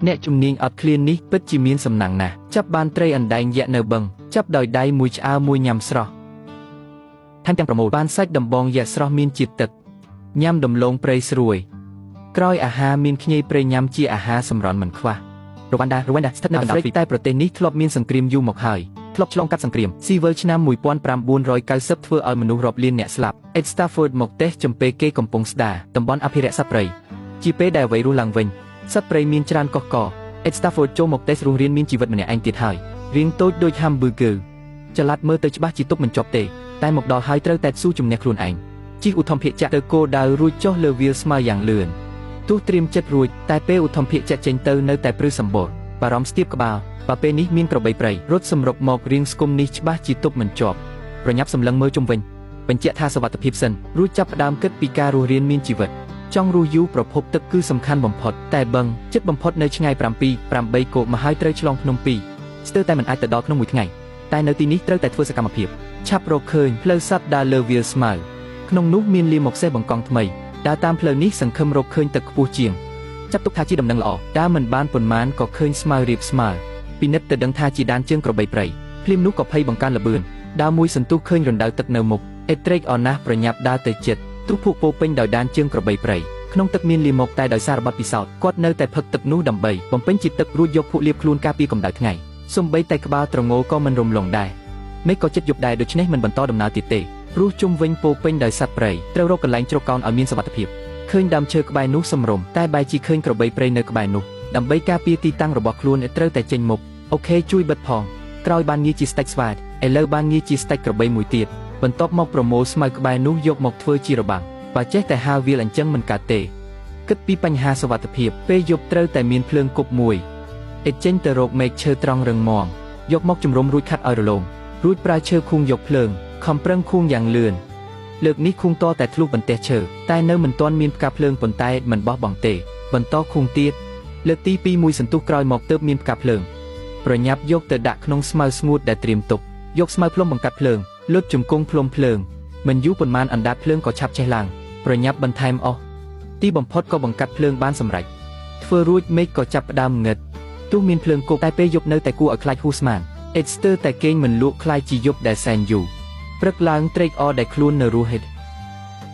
អ្នកជំនាញអត់ឃ្លាននេះពិតជាមានសំណាងណាស់ចាប់បានត្រីអណ្ដែងយក្សនៅបឹងចាប់ដោយដៃមួយឆ្អើរមួយញ៉ាំស្រស់ថែមទាំងប្រមូលបានសាច់ដំបងយក្សស្រស់មានជាតិទឹកញ៉ាំដំឡូងព្រៃស្រួយក្រោយអាហារមានខ្ញីព្រៃញ៉ាំជាអាហារសម្រន់មិនខ្វះរវ៉ាន់ដាស្ថិតនៅអាហ្វ្រិកតែប្រទេសនេះធ្លាប់មានសង្គ្រាមយូរមកហើយធ្លាប់ឆ្លងកាត់សង្គ្រាមស៊ីវិលឆ្នាំ1990ធ្វើឲ្យមនុស្សរាប់លានអ្នកស្លាប់អេដស្តាហ្វឺតមកទេចំពេលគេកំពុងស្ដារតំបន់អភិរក្សសត្វព្រៃជាពេលដែលអ្វីរស់ឡើងវិញសត្វព្រៃមានច្រើនកុះកអេដស្តាហ្វឺតចូលមកទេរស់រៀនមានជីវិតម្នាក់ឯងទៀតហើយរៀងតូចដូច hamburger ចល័តមើលទៅច្បាស់ជាទប់មិនជាប់ទេតែមកដល់ហើយត្រូវតែស៊ូជំនះខ្លួនឯងជិះឧទ្ធម្ភាគចក្រទៅគោលដៅរួចចុះលើវាលស្មើយ៉ាងលឿនទោះត្រៀមចិត្តរួចតែពេលឧទ្ធម្ភាគចក្រចេញទៅនៅតែព្រឺសម្បូរបារម្ភស្ទាបក្បាលបើពេលនេះមានក្របីព្រៃរត់សម្រុកមករៀងស្គុំនេះច្បាស់ជាទប់មិនជាប់ប្រញាប់សម្លឹងមើលជុំវិញបញ្ជាក់ថាសុវត្ថិភាពសិនរួចចាប់ផ្ដើមគិតពីការរស់រានមានជីវិតចង់រស់យូរប្រភពទឹកគឺសំខាន់បំផុតតែបឹងចិត្តបំផុតនៅឆ្ងាយ7-8គោកមកហើយត្រូវឆ្លងភ្នំ2ស្ទើរតែមិនអាចទៅដល់ក្នុងមួយថ្ងៃតែនៅទីនេះត្រូវតែធ្វើសកម្មភាពឆាប់រកឃើញផ្លូវសត្វដើរលើវាលស្មៅក្នុងនោះមានលាមកសេះបង្កង់ថ្មីដើរតាមផ្លូវនេះសង្ឃឹមរកឃើញទឹកខ្ពស់ជាងចាប់ទុកថាជាដំណឹងល្អដើរមិនបានប៉ុន្មានក៏ឃើញស្មៅរៀបស្មើពិនិត្យទៅដឹងថាជាដានជើងក្របីព្រៃភ្លាមនោះក៏ភ័យបង្កើនល្បឿនដើរមួយសន្ទុះឃើញរណ្ដៅទឹកនៅមុខអេត្រេកអរណាស់ប្រញាប់ដើរទៅជិតទ្រុះភក់ពោពេញដោយដានជើងក្របីព្រៃក្នុងទឹកមានលាមកតែដោយសាររបត់ពិសោធន៍គាត់នៅតែផឹកទឹកនោះដើម្បីបំពេញជាតិទឹករួចយកភក់លាបខ្លួនការពារកម្ដៅថ្ងៃសូម្បីតែក្បាលត្រងោក៏មិនរំលងដែរមេឃក៏ចិត្តយប់ដែរដូច្នេះមិនបន្តដំណើរទៀតទេព្រោះជុំវិញពោពេញដោយសត្វព្រៃត្រូវរកកន្លែងជ្រកកោនឲ្យមានសុវត្ថិភាពឃើញដើមឈើក្បែរនោះសម្រុំតែបែរជាឃើញក្របីព្រៃនៅក្បែរនោះដើម្បីការពារទីតាំងរបស់ខ្លួនត្រូវតែចេញមុខអូខេជួយបិទផងក្រោយបានងារជាស្តេចស្វាតឥឡូវបានងារជាស្តេចក្របីមួយទៀតបន្ទាប់មកប្រមូលស្មៅក្បែរនោះយកមកធ្វើជារបាំងបើចេះតែហាវាលអញ្ចឹងមិនកើតទេគិតពីបញ្ហាសុវត្ថិភាពពេលយប់ត្រូវតែមានភ្លើងគប់មួយអេចេញទៅរកមែកឈើត្រង់រឹងមាំយកមកជំរុំរួចខាត់ឲ្យរលោងរួចប្រើឈើខួងយកភ្លើងខំប្រឹងខួងយ៉ាងលឿនលើកនេះខួងតតែធ្លុះបន្ទះឈើតែនៅមិនទាន់មានផ្កាភ្លើងប៉ុន្តែមិនបោះបង់ទេបន្តខួងទៀតលើកទី2មួយសន្ទុះក្រោយមកទើបមានផ្កាភ្លើងប្រញាប់យកទៅដាក់ក្នុងស្មៅស្ងួតដែលត្រៀមទុកយកស្មៅផ្លុំបង្កាត់ភ្លើងលុតជង្គង់ផ្លុំភ្លើងមិនយូរប៉ុន្មានអណ្ដាតភ្លើងក៏ឆាប់ឆេះឡើងប្រញាប់បន្ថែមអស់ទីបំផុតក៏បង្កាត់ភ្លើងបានសម្រេចធ្វើរួចមេឃក៏ចាប់ផ្ដើមងឹតទោះមានភ្លើងគប់តែពេលយប់នៅតែគួរឲ្យខ្លាចហួសស្មានអេតស្ទើរតែគេងមិនលក់ខ្លាចជាយប់ដែលសែនយូរព្រឹកឡើងត្រេកអរដែលខ្លួននៅរស់ហេត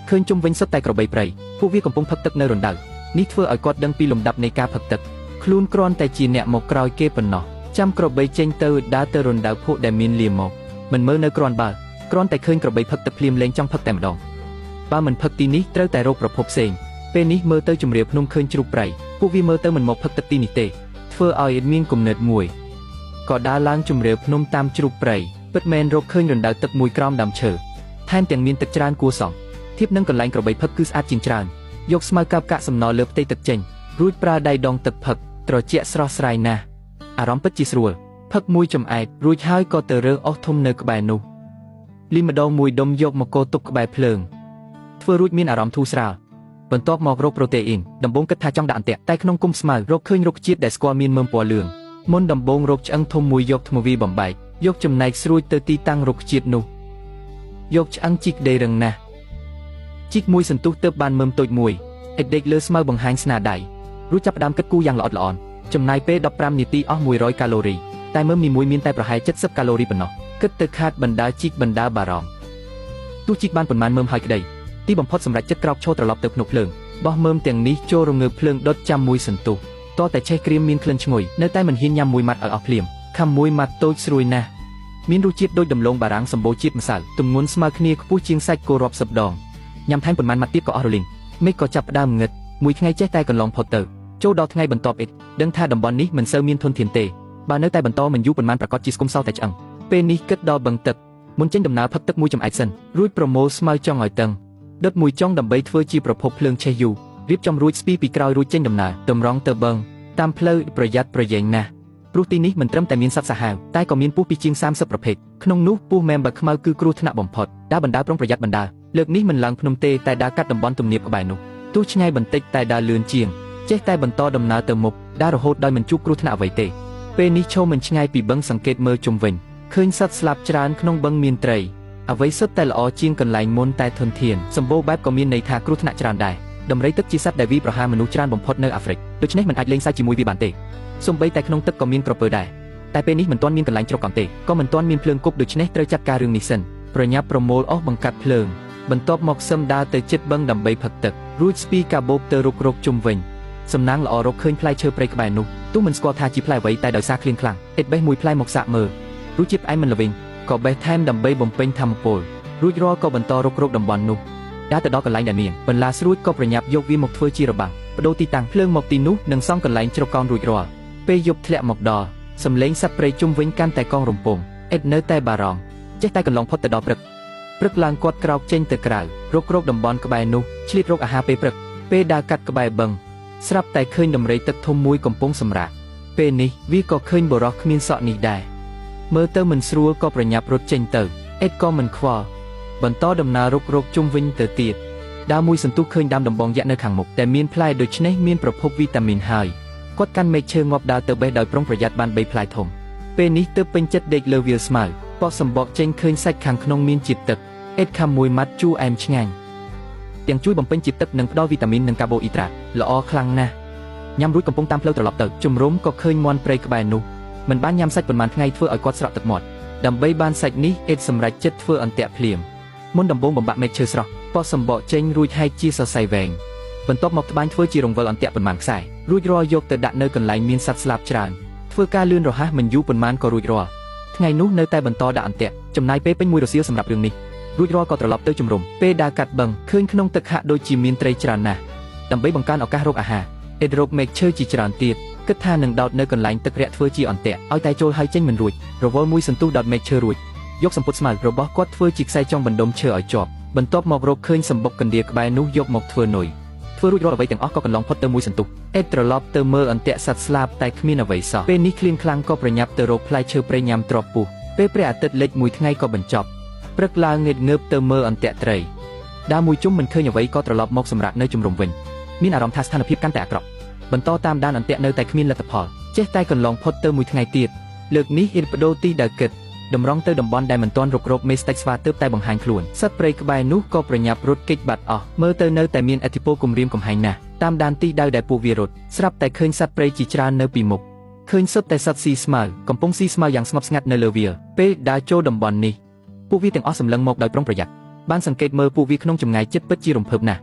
ុឃើញជុំវិញសុទ្ធតែក្របីព្រៃពួកវាកំពុងផឹកទឹកនៅរណ្ដៅនេះធ្វើឲ្យគាត់ដឹងពីលំដាប់នៃការផឹកទឹកខ្លួនគ្រាន់តែជាអ្នកមកក្រោយគេប៉ុណ្ណោះចាំក្របីចេញទៅដើរទៅរណ្ដៅភក់ដែលមានលាមកមិនមើលនៅគ្រាន់បើគ្រាន់តែឃើញក្របីផឹកទឹកភ្លាមលែងចង់ផឹកតែម្ដងបើមិនផឹកទីនេះត្រូវតែរកប្រភពផ្សេងពេលនេះមើលទៅជំរាបភ្នំឃើញជ្រូកព្រៃពួកវាមើលទៅមិនមកផឹកទឹកទីនេះទេធ្វើឲ្យមានគំនិតមួយក៏ដើរឡើងជំរាបភ្នំតាមជ្រូកព្រៃពិតមែនរកឃើញរណ្ដៅទឹកមួយក្រោមដើមឈើថែមទាំងមានទឹកច្រើនគួរសមធៀបនឹងកន្លែងក្របីផឹកគឺស្អាតជាងច្រើនយកស្មៅកាប់កាក់សំណល់លើផ្ទៃទឹកចេញរួចប្រើដៃដងទឹកផឹកត្រជាក់ស្រស់ស្រាយណាស់អារម្មណ៍ពិតជាស្រួលផឹកមួយចំអែតរួចហើយក៏ទៅរើសអស់ធំនៅក្បែរនោះលីម្ដងមួយដុំយកមកកោទុកក្បែរភ្លើងធ្វើរួចមានអារម្មណ៍ធូរស្រាលបន្ទាប់មករកប្រូតេអ៊ីនដំបូងគិតថាចង់ដាក់អន្ទាក់តែក្នុងគុម្ពស្មៅរកឃើញរុក្ខជាតិដែលស្គាល់មានមើមពណ៌លឿងមុនដំបូងរកឆ្អឹងធំមួយយកថ្មវីបំបែកយកចំណែកស្រួចទៅទីតាំងរុក្ខជាតិនោះយកឆ្អឹងជីកដីរឹងណាស់ជីកមួយសន្ទុះទើបបានមើមតូចមួយអេដេកលើស្មៅបង្ហាញស្នាដៃរួចចាប់ផ្ដើមគិតគូរយ៉ាងល្អិតល្អន់ចំណាយពេល15នាទីអស់100កាឡូរីតែមើមនីមួយមានតែប្រហែល70កាឡូរីប៉ុណ្ណោះគិតទៅខាតបណ្ដាជីកបណ្ដាបារម្ភទោះជីកបានប៉ុន្មានមើមហើយក្ដីទីបំផុតសម្រាប់ចិត្តក្រោកឈរត្រឡប់ទៅភ្នក់ភ្លើងបោះមើមទាំងនេះចូលរងើភ្លើងដុតចាំមួយសន្ទុះតតែឆេះក្រៀមមានក្លិនឈ្ងុយនៅតែមិនហ៊ានញ៉ាំមួយម៉ាត់ឲ្យអស់ភ្លាមខំមួយម៉ាត់តូចស្រួយណាស់មានរសជាតិដូចដំឡូងបារាំងសម្បូរជាតិម្សៅទម្ងន់ស្មើគ្នាខ្ពស់ជាងសាច់គោរាប់សិបដងញ៉ាំថែមប៉ុន្មានម៉ាត់ទៀតក៏អស់រលីងមេឃក៏ចាប់ផ្ដើមងឹតមួយថ្ងៃចេះតែកន្លងផុតទៅចូលដល់ថ្ងៃបន្ទាប់អ៊ីតដឹងថាតំបន់នេះមិនសូវមានធនធានទេបើនៅតែបន្តមិនយូរប៉ុន្មានប្រកាសជាស្គមសោតែឆ្អឹងពេលនេះគិតដល់បឹងទឹកមុនចេញដំណើរផឹកទឹកមួយចំអែកសិនរួចប្រមូលស្មៅចង់ឲ្យតឹងដុតមួយចុងដើម្បីធ្វើជាប្រភពភ្លើងឆេះយូររៀបចំរួចស្ពីពីក្រោយរួចចេញដំណើរតម្រង់ទៅបឹងតាមផ្លូវប្រយ័ត្នប្រយែងណាស់ព្រោះទីនេះមិនត្រឹមតែមានសត្វសាហាវតែក៏មានពស់ពីជាង30ប្រភេទក្នុងនោះពស់មែមបើខ្មៅគឺគ្រោះថ្នាក់បំផុតដើរបណ្ដាប្រុងប្រយ័ត្នបណ្ដាលើកនេះមិនឡើងភ្នំទេតែដើរកាត់តំបន់ទំនាបក្បែរនោះទោះឆ្ងាយបន្តិចតែដើរលឿនជាងចេះតែបន្តដំណើរទៅមុខដើររហូតដោយមិនជួបគ្រោះថ្នាក់អ្វីទេពេលនេះឈរមិនឆ្ងាយពីបឹងសង្កេតមើលជុំវិញឃើញសត្វស្លាបច្រើនក្នុងបឹងមានត្រីអ្វីសុទ្ធតែល្អជាងកន្លែងមុនតែធនធានសម្បូរបែបក៏មានន័យថាគ្រោះថ្នាក់ច្រើនដែរ ដំរីទឹកជាសត្វដែលវាប្រហារមនុស្សច្រើនបំផុតនៅអាហ្វ្រិកដូច្នេះមិនអាចលេងសើចជាមួយវាបានទេសូម្បីតែក្នុងទឹកក៏មានក្រពើដែរតែពេលនេះមិនទាន់មានកន្លែងជ្រកកង់ទេក៏មិនទាន់មានភ្លើងគប់ដូច្នេះត្រូវចាត់ការរឿងនេះសិនប្រញាប់ប្រមូលអស់បង្កាត់ភ្លើងបន្ទាប់មកសឹមដើរទៅជិតបឹងដើម្បីផឹកទឹករួចស្ពីកាបូបទៅរុករកជុំវិញសំណាងល្អរកឃើញផ្លែឈើព្រៃក្បែរនោះទោះមិនស្គាល់ថាជាផ្លែអ្វីតែដោយសារឃ្លានខ្លាំងអ៊ិតបេះមួយផ្លែមកសាកមើលរសជាតិផ្អែមមិនល្វីងក៏បេះថែមដើម្បីបំពេញធម៌ពលរួចរាល់ក៏បន្តរុករកតំបន់នោះដើរទៅដល់កន្លែងដែលមានបន្លាស្រួចក៏ប្រញាប់យកវាមកធ្វើជារបាំងបដូរទីតាំងភ្លើងមកទីនោះនិងសង់កន្លែងជ្រកកោនរួចរាល់ពេលយប់ធ្លាក់មកដល់សំឡេងសត្វព្រៃជុំវិញកាន់តែកងរំពងអ៊ិតនៅតែបារម្ភចេះតែកន្លងផុតទៅដល់ព្រឹកឡើងគាត់ក្រោកចេញទៅក្រៅរុករកតំបន់ក្បែរនោះឆ្លៀតរកអាហារពេលព្រឹកពេលដើរកាត់ក្បែរបឹងស្រាប់តែឃើញដំរីទឹកធំមួយកំពុងសម្រាកពេលនេះវាក៏ឃើញបុរសគ្មានសក់នេះដែរមើលទៅមិនស្រួលក៏ប្រញាប់រត់ចេញទៅអ៊ិតក៏មិនខ្វល់បន្តដំណើររុករកជុំវិញទៅទៀតដើរមួយសន្ទុះឃើញដើមដំបងយក្សនៅខាងមុខតែមានផ្លែដូច្នេះមានប្រភពវីតាមីនហើយគាត់កាន់មែកឈើងាប់ដើរទៅបេះដោយប្រុងប្រយ័ត្នបាន3ផ្លែធំពេលនេះទើបពេញចិត្តដេកលើវាលស្មៅបោះសម្បកចេញឃើញសាច់ខាងក្នុងមានជាតិទឹកអ៊ិតខាំមួយម៉ាត់ជូរអែមឆ្ងាញ់ទាំងជួយបំពេញជាតិទឹកនិងផ្ដល់វីតាមីននិងកាបូអ៊ីដ្រាតល្អខ្លាំងណាស់ញ៉ាំរួចកំពុងតាមផ្លូវត្រឡប់ទៅជំរុំក៏ឃើញមាន់ព្រៃក្បែរនោះមិនបានញ៉ាំសាច់ប៉ុន្មានថ្ងៃធ្វើឲ្យគាត់ស្រក់ទឹកមាត់ដើម្បីបានសាច់នេះអ៊ិតសម្រេចចិត្តធ្វើអន្ទាក់ភ្លាមមុនដំបូងបំបាក់មែកឈើស្រស់បោះសម្បកចេញរួចហែកជាសរសៃវែងបន្ទាប់មកត្បាញធ្វើជារង្វិលអន្ទាក់ប៉ុន្មានខ្សែរួចរាល់យកទៅដាក់នៅកន្លែងមានសត្វស្លាបច្រើនធ្វើការលឿនរហ័សមិនយូរប៉ុន្មានក៏រួចរាល់ថ្ងៃនោះនៅតែបន្តដាក់អន្ទាក់ចំណាយពេលពេញមួយរសៀលសម្រាប់រឿងនេះរួចរាល់ក៏ត្រឡប់ទៅជំរំពេលដើរកាត់បឹងឃើញក្នុងទឹកហាក់ដូចជាមានត្រីច្រើនណាស់ដើម្បីបង្កើនឱកាសរកអាហារអ៊ិតរកមែកឈើជាច្រើនទៀតគិតថានឹងដោតនៅកន្លែងទឹករាក់ធ្វើជាអន្ទាក់ឲ្យតែចូលហើយចេញមិនរួចរវល់មួយសន្ទុះដោតមែកឈើរួចយកសម្ពុតស្មៅរបស់គាត់ធ្វើជាខ្សែចងបណ្ដុំឈើឲ្យជាប់បន្ទាប់មករកឃើញសម្បុកកណ្ដៀរក្បែរនោះយកមកធ្វើនុយធ្វើរួចរាល់អ្វីទាំងអស់ក៏កន្លងផុតទៅមួយសន្ទុះអ៊ិតត្រឡប់ទៅមើលអន្ទាក់សត្វស្លាបតែគ្មានអ្វីសោះពេលនេះឃ្លានខ្លាំងក៏ប្រញាប់ទៅរកផ្លែឈើព្រៃញ៉ាំទ្រាប់ពុះពេលព្រះអាទិត្យលិចមួយថ្ងៃក៏បញ្ចប់ព្រឹកឡើងងើបងើបទៅមើលអន្ទាក់ត្រីដើរមួយជុំមិនឃើញអ្វីក៏ត្រឡប់មកសម្រាប់នៅជំរំវិញមានអារម្មណ៍ថាស្ថានភាពកាន់តែអាក្រក់បន្តតាមដានអន្ទាក់នៅតែគ្មានលទ្ធផលចេះតែកន្លងផុតទៅមួយថ្ងៃទៀតលើកនេះអ៊ិតបដូរទីដើរគិតតម្រង់ទៅតំបន់ដែលមិនទាន់រុករកមេស្តេចស្វាទើបតែបង្ហាញខ្លួនសត្វព្រៃក្បែរនោះក៏ប្រញាប់រត់គេចបាត់អស់មើលទៅនៅតែមានឥទ្ធិពលគំរាមកំហែងណាស់តាមដានទីដៅដែលពួកវារត់ស្រាប់តែឃើញសត្វព្រៃជាច្រើននៅពីមុខឃើញសុទ្ធតែសត្វស៊ីស្មៅកំពុងស៊ីស្មៅយ៉ាងស្ងប់ស្ងាត់នៅលើវាលពេលដើរចូលតំបន់នេះពួកវាទាំងអស់សម្លឹងមកដោយប្រុងប្រយ័ត្នបានសង្កេតមើលពួកវាក្នុងចម្ងាយជិតពិតជារំភើបណាស់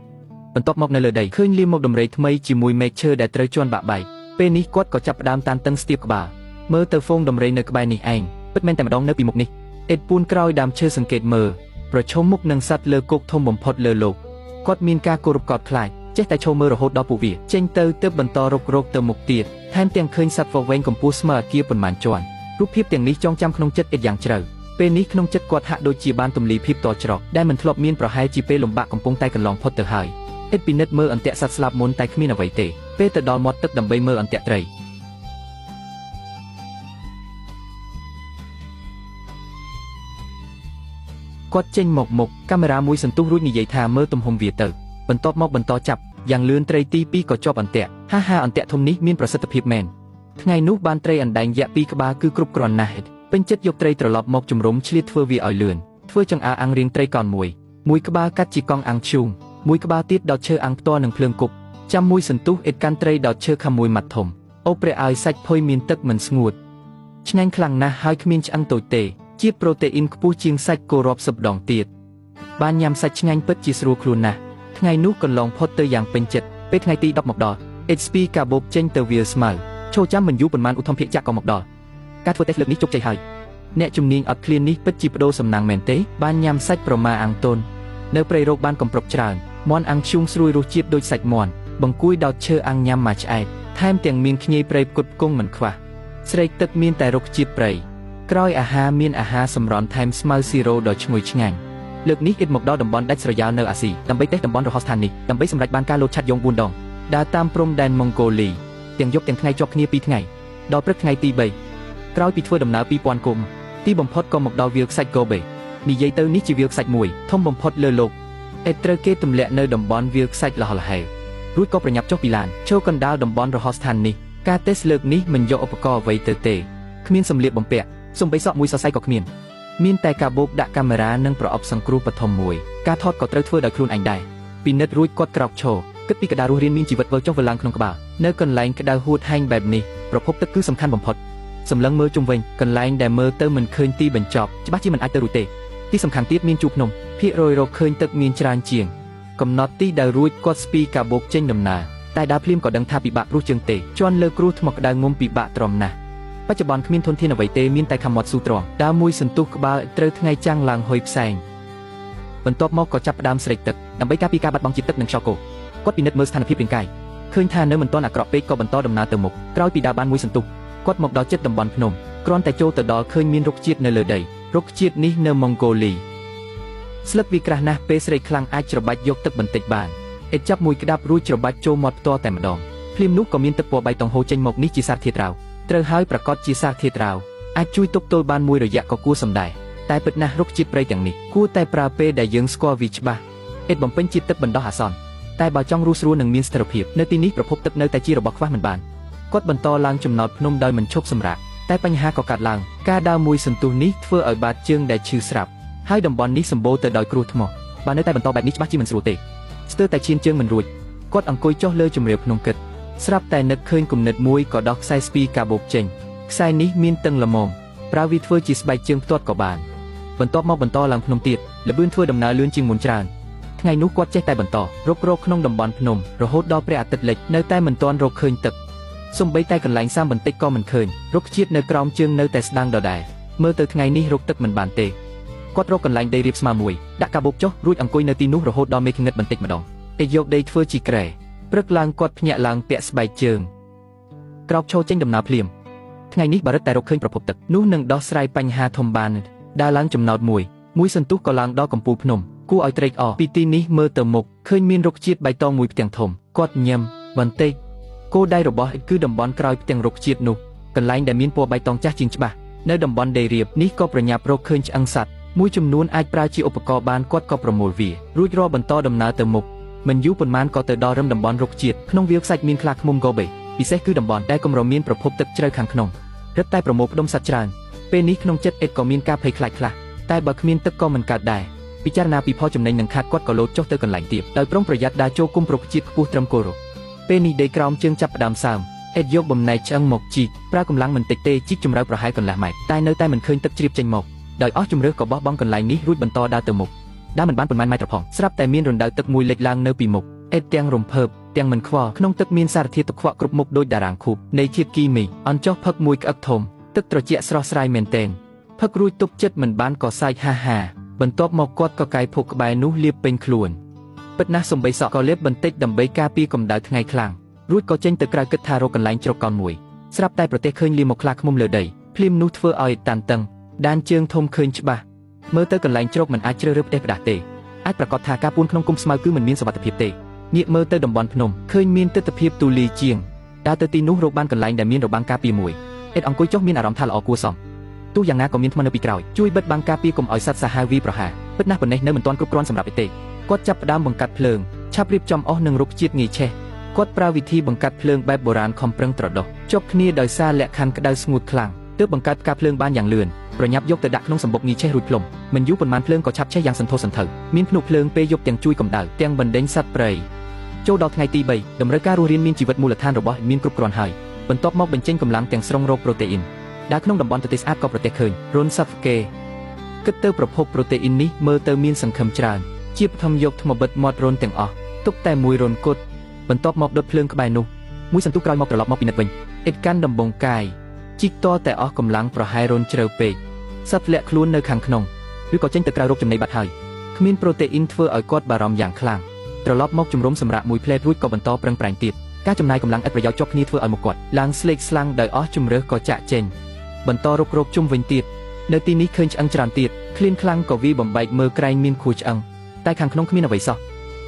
បន្ទាប់មកនៅលើដីឃើញលៀមមកដំរីថ្មីជាមួយមែកឈើដែលត្រូវជន់បាក់បែកពេលនេះគាត់ក៏ចាប់ផ្ដើមតានតឹងស្ទាបក្បាលមើលទៅហ្វូងដំរីនៅក្បែរនេះឯងពិតមែនតែម្ដងនៅពីមុខនេះអ៊ិតពូនក្រោយដើមឈើសង្កេតមើលប្រឈមមុខនឹងសត្វលើគោកធំបំផុតលើលោកគាត់មានការគោរពកោតខ្លាចចេះតែឈរមើលរហូតដល់ពួកវាចេញទៅទើបបន្តរុករកទៅមុខទៀតថែមទាំងឃើញសត្វវវែងកម្ពស់ស្មើអាគារប៉ុន្មានជាន់រូបភាពទាំងនេះចងចាំក្នុងចិត្តអ៊ិតយ៉ាងជ្រៅពេលនេះក្នុងចិត្តគាត់ហាក់ដូចជាបានទម្លាយភាពតច្រកដែលមិនធ្លាប់មានប្រហែលជាពេលលំបាកកំពុងតែកន្លងផុតទៅហើយអ៊ិតពិនិត្យមើលអន្ទាក់សត្វស្លាបមុនតែគ្មានអ្វីទេពេលទៅដល់មាត់ទឹកដើម្បីមើលអន្ទាក់ត្រីគាត់ចេញមកមុខកាមេរ៉ាមួយសន្ទុះរួចនិយាយថាមើលទំហំវាទៅបន្ទាប់មកបន្តចាប់យ៉ាងលឿនត្រីទី2ក៏ជាប់អន្ទាក់ហាអន្ទាក់ធំនេះមានប្រសិទ្ធភាពមែនថ្ងៃនោះបានត្រីអណ្ដែងយក្ស2ក្បាលគឺគ្រប់គ្រាន់ណាស់ពេញចិត្តយកត្រីត្រឡប់មកជំរុំឆ្លៀតធ្វើវាឲ្យលឿនធ្វើចង្អាអាំងរៀងត្រីកោណមួយក្បាលកាត់ជាកង់អាំងឈូងមួយក្បាលទៀតដោតឈើអាំងផ្ទាល់នឹងភ្លើងគប់ចាំមួយសន្ទុះអ៊ិតកាន់ត្រីដោតឈើខាំមួយម៉ាត់ធំអូព្រះឲ្យសាច់ផុយមានទឹកមិនស្ងួតឆ្ងាញ់ខ្លាំងណាស់ហើយគ្មានឆ្អឹងតូចទេជាប្រូតេអ៊ីនខ្ពស់ជាងសាច់គោរាប់សិបដងទៀតបានញ៉ាំសាច់ឆ្ងាញ់ពិតជាស្រួលខ្លួនណាស់ថ្ងៃនោះកន្លងផុតទៅយ៉ាងពេញចិត្តពេលថ្ងៃទី10មកដល់អ៊ិតស្ពីកាបូបចេញទៅវាលស្មៅឈរចាំមិនយូរប៉ុន្មានឧទ្ធម្ភាគចក្រក៏មកដល់ការធ្វើតេស្តលើកនេះជោគជ័យហើយអ្នកជំនាញអត់ឃ្លាននេះពិតជាបដូរសំណាងមែនទេបានញ៉ាំសាច់ប្រមាអាំងតូននៅព្រៃរោគបានកំប្រុកច្រើនមាន់អាំងឈូងស្រួយរសជាតិដូចសាច់មាន់បង្គួយដោតឈើអាំងញ៉ាំមកឆ្អែតថែមទាំងមានខ្ញីព្រៃផ្គត់ផ្គង់មិនខ្វះស្រែកទឹកមានតែរុក្ខជាតិព្រៃក្រោយអាហារមានអាហារសម្រន់ថែមស្មៅស៊ីរ៉ូដ៏ឈ្ងុយឆ្ងាញ់លើកនេះអ៊ិតមកដល់តំបន់ដាច់ស្រយាលនៅអាស៊ីដើម្បីតេស្តតំបន់រហស្ថាននេះដើម្បីសម្រេចបានការលោតឆាត់យង4ដងដើរតាមព្រំដែនម៉ុងហ្គោលីទាំងយប់ទាំងថ្ងៃជាប់គ្នា2ថ្ងៃដល់ព្រឹកថ្ងៃទី3ក្រោយពីធ្វើដំណើរ 2000 គមទីបំផុតក៏មកដល់វាលខ្សាច់កូបេនិយាយទៅនេះជាវាលខ្សាច់មួយធំបំផុតលើលោកអ៊ិតត្រូវគេទម្លាក់នៅតំបន់វាលខ្សាច់លហលហេវរួចក៏ប្រញាប់ចុះពីឡានឈរកណ្ដាលតំបន់រហស្ថាននេះការតេស្តលើកនេះមិនយកឧបករណ៍អ្វីទៅទេគ្មានសម្លៀកបំពាក់សំបីសក់មួយសរសៃក៏គ្មានមានតែកាបូបដាក់កាមេរ៉ានិងប្រអប់សង្គ្រោះបឋមមួយការថតក៏ត្រូវធ្វើដោយខ្លួនឯងដែរពិនិត្យរួចគាត់ក្រោកឈរ គិតពីកដារស់រៀនមានជីវិតវិលចុះវិលឡើងក្នុងក្បាលនៅកន្លែងក្តៅហួតហែងបែបនេះប្រភពទឹកគឺសំខាន់បំផុតសម្លឹងមើលជុំវិញកន្លែងដែលមើលទៅមិនឃើញទីបញ្ចប់ច្បាស់ជាមិនអាចទៅរួចទេទីសំខាន់ទៀតមានជួរភ្នំភាគរយរកឃើញទឹកមានច្រើនជាងកំណត់ទីដែលរួចគាត់ស្ពីកាបូបចេញដំណើរតែដើរភ្លាមក៏ដឹងថាពិបាកព្រោះជើងទេជន់លើគ្រូថ្មក្តៅងុំពិបាកទ្រាំណាស់បច្ចុប្បន្នគ្មានធនធានអ្វីទេមានតែខាំមាត់ស៊ូទ្រាំដើរមួយសន្ទុះក្បាលត្រូវថ្ងៃចាំងឡើងហុយផ្សែងបន្ទាប់មកក៏ចាប់ផ្ដើមស្រេកទឹកដើម្បីការពារការបាត់បង់ជាតិទឹកនិងខ្យល់កូរគាត់ពិនិត្យមើលស្ថានភាពរាងកាយឃើញថានៅមិនទាន់អាក្រក់ពេកក៏បន្តដំណើរទៅមុខក្រោយពីដើរបានមួយសន្ទុះគាត់មកដល់ជិតតំបន់ភ្នំគ្រាន់តែចូលទៅដល់ឃើញមានរុក្ខជាតិនៅលើដីរុក្ខជាតិនេះនៅម៉ុងហ្គោលីស្លឹកវាក្រាស់ណាស់ពេលស្រេកខ្លាំងអាចច្របាច់យកទឹកបន្តិចបានអេតចាប់មួយក្តាប់រួចច្របាច់ចូលមាត់ផ្ទាល់តែម្ដងភ្លាមនោះក៏មានទឹកពណ៌បៃតងហូរចេញមកនេះជាសារធាតុរ៉ាវត្រូវហើយប្រកាសជាសារធាតុរ៉ាវអាចជួយទប់ទល់បានមួយរយៈក៏គួរសំដែរតែពិតណាស់រុក្ខជាតិព្រៃទាំងនេះគួរតែប្រើពេលដែលយើងស្គាល់វាច្បាស់អេតបំពេញជាតិទឹកបណ្ដោះអាសន្នតែបើចង់រស់ស្រួលនិងមានស្ថិរភាពនៅទីនេះប្រភពទឹកនៅតែជារបស់ខ្វះមិនបានគាត់បន្តឡើងចំណោតភ្នំដោយមិនឈប់សម្រាកតែបញ្ហាក៏កើតឡើងការដើរមួយសន្ទុះនេះធ្វើឲ្យបាតជើងដែលឈឺស្រាប់ហើយតំបន់នេះសម្បូរទៅដោយគ្រួថ្មបើនៅតែបន្តបែបនេះច្បាស់ជាមិនស្រួលទេស្ទើរតែឈានជើងមិនរួចគាត់អង្គុយចុះលើជម្រាលភ្នំគិតស្រាប់តែនឹកឃើញគំនិតមួយក៏ដោះខ្សែស្ពីកាបូបចេញខ្សែនេះមានតឹងល្មមប្រើវាធ្វើជាស្បែកជើងផ្ទាត់ក៏បានបន្ទាប់មកបន្តឡើងភ្នំទៀតល្បឿនធ្វើដំណើរលឿនជាងមុនច្រើនថ្ងៃនោះគាត់ចេះតែបន្តរករកក្នុងតំបន់ភ្នំរហូតដល់ព្រះអាទិត្យលិចនៅតែមិនទាន់រកឃើញទឹកសូម្បីតែកន្លែងសាមបន្តិចក៏មិនឃើញរុក្ខជាតិនៅក្រោមជើងនៅតែស្ដាងដដែលមើលទៅថ្ងៃនេះរកទឹកមិនបានទេគាត់រកកន្លែងដីរាបស្មើមួយដាក់កាបូបចុះរួចអង្គុយនៅទីនោះរហូតដល់មេឃងឹតបន្តិចម្ដងឯយកដីធ្វើជាគ្រែព្រឹកឡើងគាត់ភ្ញាក់ឡើងពាក់ស្បែកជើងក្រោកឈរចេញដំណើរភ្លាមថ្ងៃនេះបើរឹតតែរកឃើញប្រភពទឹកនោះនឹងដោះស្រាយបញ្ហាធំបានដើរឡើងចំណោតមួយសន្ទុះក៏ឡើងដល់កំពូលភ្នំគួរឲ្យត្រេកអរពីទីនេះមើលទៅមុខឃើញមានរុក្ខជាតិបៃតងមួយផ្ទាំងធំគាត់ញឹមបន្តិចគោលដៅរបស់គឺតំបន់ក្រោយផ្ទាំងរុក្ខជាតិនោះកន្លែងដែលមានពណ៌បៃតងចាស់ជាងច្បាស់នៅតំបន់ដីរាបនេះក៏ប្រញាប់រកឃើញឆ្អឹងសត្វមួយចំនួនអាចប្រើជាឧបករណ៍បានគាត់ក៏ប្រមូលវារួចរាល់បន្តដំណើរទៅមុខមិនយូរប៉ុន្មានក៏ទៅដល់រឹមតំបន់រុក្ខជាតិក្នុងវាលខ្សាច់មានខ្លាឃ្មុំហ្គោបេពិសេសគឺតំបន់ដែលកម្រមានប្រភពទឹកជ្រៅខាងក្នុងរឹតតែប្រមូលផ្ដុំសត្វច្រើនពេលនេះក្នុងចិត្តអេតក៏មានការភ័យខ្លាចខ្លះតែបើគ្មានទឹកក៏មិនកើតដែរពិចារណាពីផលចំណេញនឹងខាតគាត់ក៏លោតចុះទៅកន្លែងទៀតដោយប្រុងប្រយ័ត្នដើរចូលគុំរុក្ខជាតិខ្ពស់ត្រឹមគល់រកពេលនេះដីក្រោមជើងចាប់ផ្ដើមសើមអេតយកបំណែកឆ្អឹងមកជីកប្រើកម្លាំងមិនតិចទេជីកជម្រៅប្រហែលកន្លះម៉ែត្រតែនៅតែមិនឃើញទឹកជ្រាបចេញមកដោយអស់ជម្រើសក៏បោះបង់កន្លែងនេះរួចបន្តដើរទៅមុខដើរមិនបានប៉ុន្មានម៉ែត្រផងស្រាប់តែមានរណ្ដៅទឹកមួយលេចឡើងនៅពីមុខអេតទាំងរំភើបទាំងមិនខ្វល់ក្នុងទឹកមានសារធាតុទឹកខ្វក់គ្រប់មុខដូចតារាងខូបនៃជាតិគីមីអន់ចុះផឹកមួយក្អឹកធំទឹកត្រជាក់ស្រស់ស្រាយមែនទែនផឹករួចទប់ចិត្តមិនបានក៏សើចហាបន្ទាប់មកគាត់ក៏កាយភក់ក្បែរនោះលាបពេញខ្លួនពិតណាស់សំបីសក់ក៏លាបបន្តិចដើម្បីការពារកម្ដៅថ្ងៃខ្លាំងរួចក៏ចេញទៅក្រៅគិតថារកកន្លែងជ្រកកោនមួយស្រាប់តែប្រទេសឃើញលាមកខ្លាឃ្មុំលើដីភ្លាមនោះធ្វើឲ្យតានតឹងដានជើងធំឃើញច្បាស់មើលទៅកន្លែងជ្រកមិនអាចជ្រើសរើសផ្ទះផ្ដាស់ទេអាចប្រកាសថាការពួនក្នុងគុំស្មៅគឺមិនមានសុវត្ថិភាពទេងាកមើលទៅតំបន់ភ្នំឃើញមានទិដ្ឋភាពទូលាយជាងដើរទៅទីនោះរកបានកន្លែងដែលមានរបាំងការពារមួយអេតអង្គុយចុះមានអារម្មណ៍ថាល្អគួរសមទោះយ៉ាងណាក៏មានថ្មនៅពីក្រោយជួយបិទបាំងការពារកុំឲ្យសត្វសាហាវវាយប្រហារពិតណាស់ប៉ុណ្ណេះនៅមិនទាន់គ្រប់គ្រាន់សម្រាប់អេតទេគាត់ចាប់ផ្ដើមបង្កាត់ភ្លើងឆាប់រៀបចំអស់នឹងរុក្ខជាតិងាយឆេះគាត់ប្រើវិធីបង្កាត់ភ្លើងបែបបុរាណខំប្រឹងត្រដុសជាប់គ្នាដោយសារលក្ខខណ្ឌក្តៅស្ងួតខ្លាំងទើបបង្កើតផ្កាភ្លើងបានយ៉ាងលឿនប្រញាប់យកទៅដាក់ក្នុងសម្បុកងាយឆេះរួចផ្លុំមិនយូរប៉ុន្មានភ្លើងក៏ឆាប់ឆេះយ៉ាងសន្ធោសន្ធៅមានភ្នក់ភ្លើងពេលយប់ទាំងជួយកម្ដៅទាំងបណ្ដេញសត្វព្រៃចូលដល់ថ្ងៃទី3តម្រូវការរស់រានមានជីវិតមូលដ្ឋានរបស់មានគ្រប់គ្រាន់ហើយបន្ទាប់មកបញ្ចេញកម្លាំងទាំងស្រុងរកប្រូតេអ៊ីនដើរក្នុងតំបន់ទទេស្អាតក៏ប្រទះឃើញរុនសាហ្វកេគិតទៅប្រភពប្រូតេអ៊ីននេះមើលទៅមានសង្ឃឹមច្រើនជាបឋមយកថ្មបិទមាត់រុនទាំងអស់ទុកតែមួយរុនគត់បន្ទាប់មកដុតភ្លើងក្បែរនោះមួយសន្ទុះក្រោយមកត្រឡប់មកពិនិត្យវិញអេតកាន់ដំបងកាយជីកតតែអស់កម្លាំងប្រហែលរុនជ្រៅពេកសត្វធ្លាក់ខ្លួននៅខាងក្នុងឬក៏ចេញទៅក្រៅរកចំណីបាត់ហើយគ្មានប្រូតេអ៊ីនធ្វើឲ្យគាត់បារម្ភយ៉ាងខ្លាំងត្រឡប់មកជំរុំសម្រាប់មួយផ្លែតរួចក៏បន្តប្រឹងប្រែងទៀតការចំណាយកម្លាំងឥតប្រយោជន៍ជាប់គ្នាធ្វើឲ្យមុខគាត់ឡើងស្លេកស្លាំងដោយអស់ជំរើសក៏ចាក់ចេញបន្តរករកជុំវិញទៀតនៅទីនេះឃើញឆ្អឹងច្រើនទៀតឃ្លានខ្លាំងក៏វាបំបែកមើលក្រែងមានខួរឆ្អឹងតែខាងក្នុងគ្មានអ្វីសោះ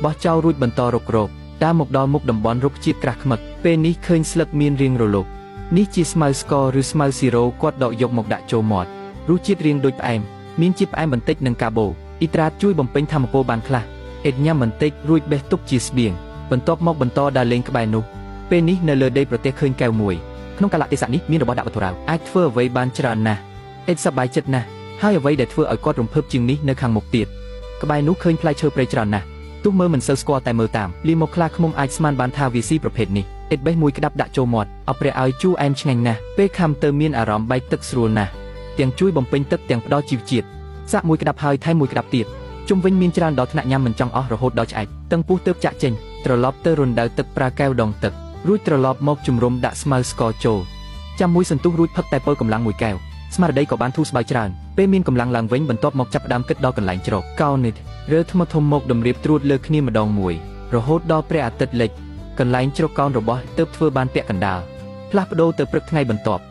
បោះចោលរួចបន្តរករកតាមមកដល់មុខតំបន់រុក្ខជាតិក្រាស់ខ្មឹកពេលនេះឃើញស្លឹកមានរាងរលោងនេះជាស្មៅស្ករឬស្មៅស៊ីរ៉ូគាត់ដកយកមកដាក់ចូលមាត់រសជាតិរាងដូចផ្អែមមានជាតិផ្អែមបន្តិចនិងកាបូអ៊ីត្រាតជួយបំពេញថាមពលបានខ្លះអេតញ៉ាំបន្តិចរួចបេះទុកជាស្បៀងបន្ទាប់មកបន្តដើរលេងក្បែរនោះពេលនេះនៅលើដីប្រទេសឃើញកែវមួយក្នុងកាលៈទេសៈនេះមានរបស់ដាក់វត្ថុរៅអាចធ្វើអ្វីបានច្រើនណាស់អេតសប្បាយចិត្តណាស់ហើយអ្វីដែលធ្វើឲ្យគាត់រំភើបជាងនេះនៅខាងមុខទៀតក្បែរនោះឃើញផ្លែឈើព្រៃច្រើនណាស់ ទោះមើលមិនសូវស្គាល់តែមើលតាមលីមកខ្លាឃ្មុំអាចស្មានបានថាវាស៊ីប្រភេទនេះអ៊ិតបេះមួយក្តាប់ដាក់ចូលមាត់អព្រះឲ្យជូរអែមឆ្ងាញ់ណាស់ពេលខំទៅមានអារម្មណ៍បែកទឹកស្រួលណាស់ទាំងជួយបំពេញទឹកទាំងផ្ដល់ជីវជាតិសាក់មួយក្តាប់ហើយថែមមួយក្តាប់ទៀតជុំវិញមានច្រើនដល់ថ្នាក់ញ៉ាំមិនចង់អស់រហូតដល់ឆ្អែតតឹងពុះទើបចាក់ចេញត្រឡប់ទៅរណ្ដៅទឹកប្រើកែវដងទឹករួចត្រឡប់មកជំរុំដាក់ស្មៅស្ករចូលចាំមួយសន្ទុះរួចផឹកតែពលកម្លាំងមួយកែវស្មារតីក៏បានធូរស្បើយច្រើនពេលមានកម្លាំងឡើងវិញបន្ទាប់មកចាប់ផ្ដើមគិតដល់កន្លែងជ្រកកោនិតរើថ្មធំមកតម្រៀបត្រួតលើគ្នាម្ដងមួយរហូតដល់ព្រះអាទិត្យលិចកន្លែងជ្រកកោនរបស់ទើបធ្វើបានពាក់កណ្ដាលផ្លាស់ប្ដូរទៅព្រឹកថ្ងៃបន្ទាប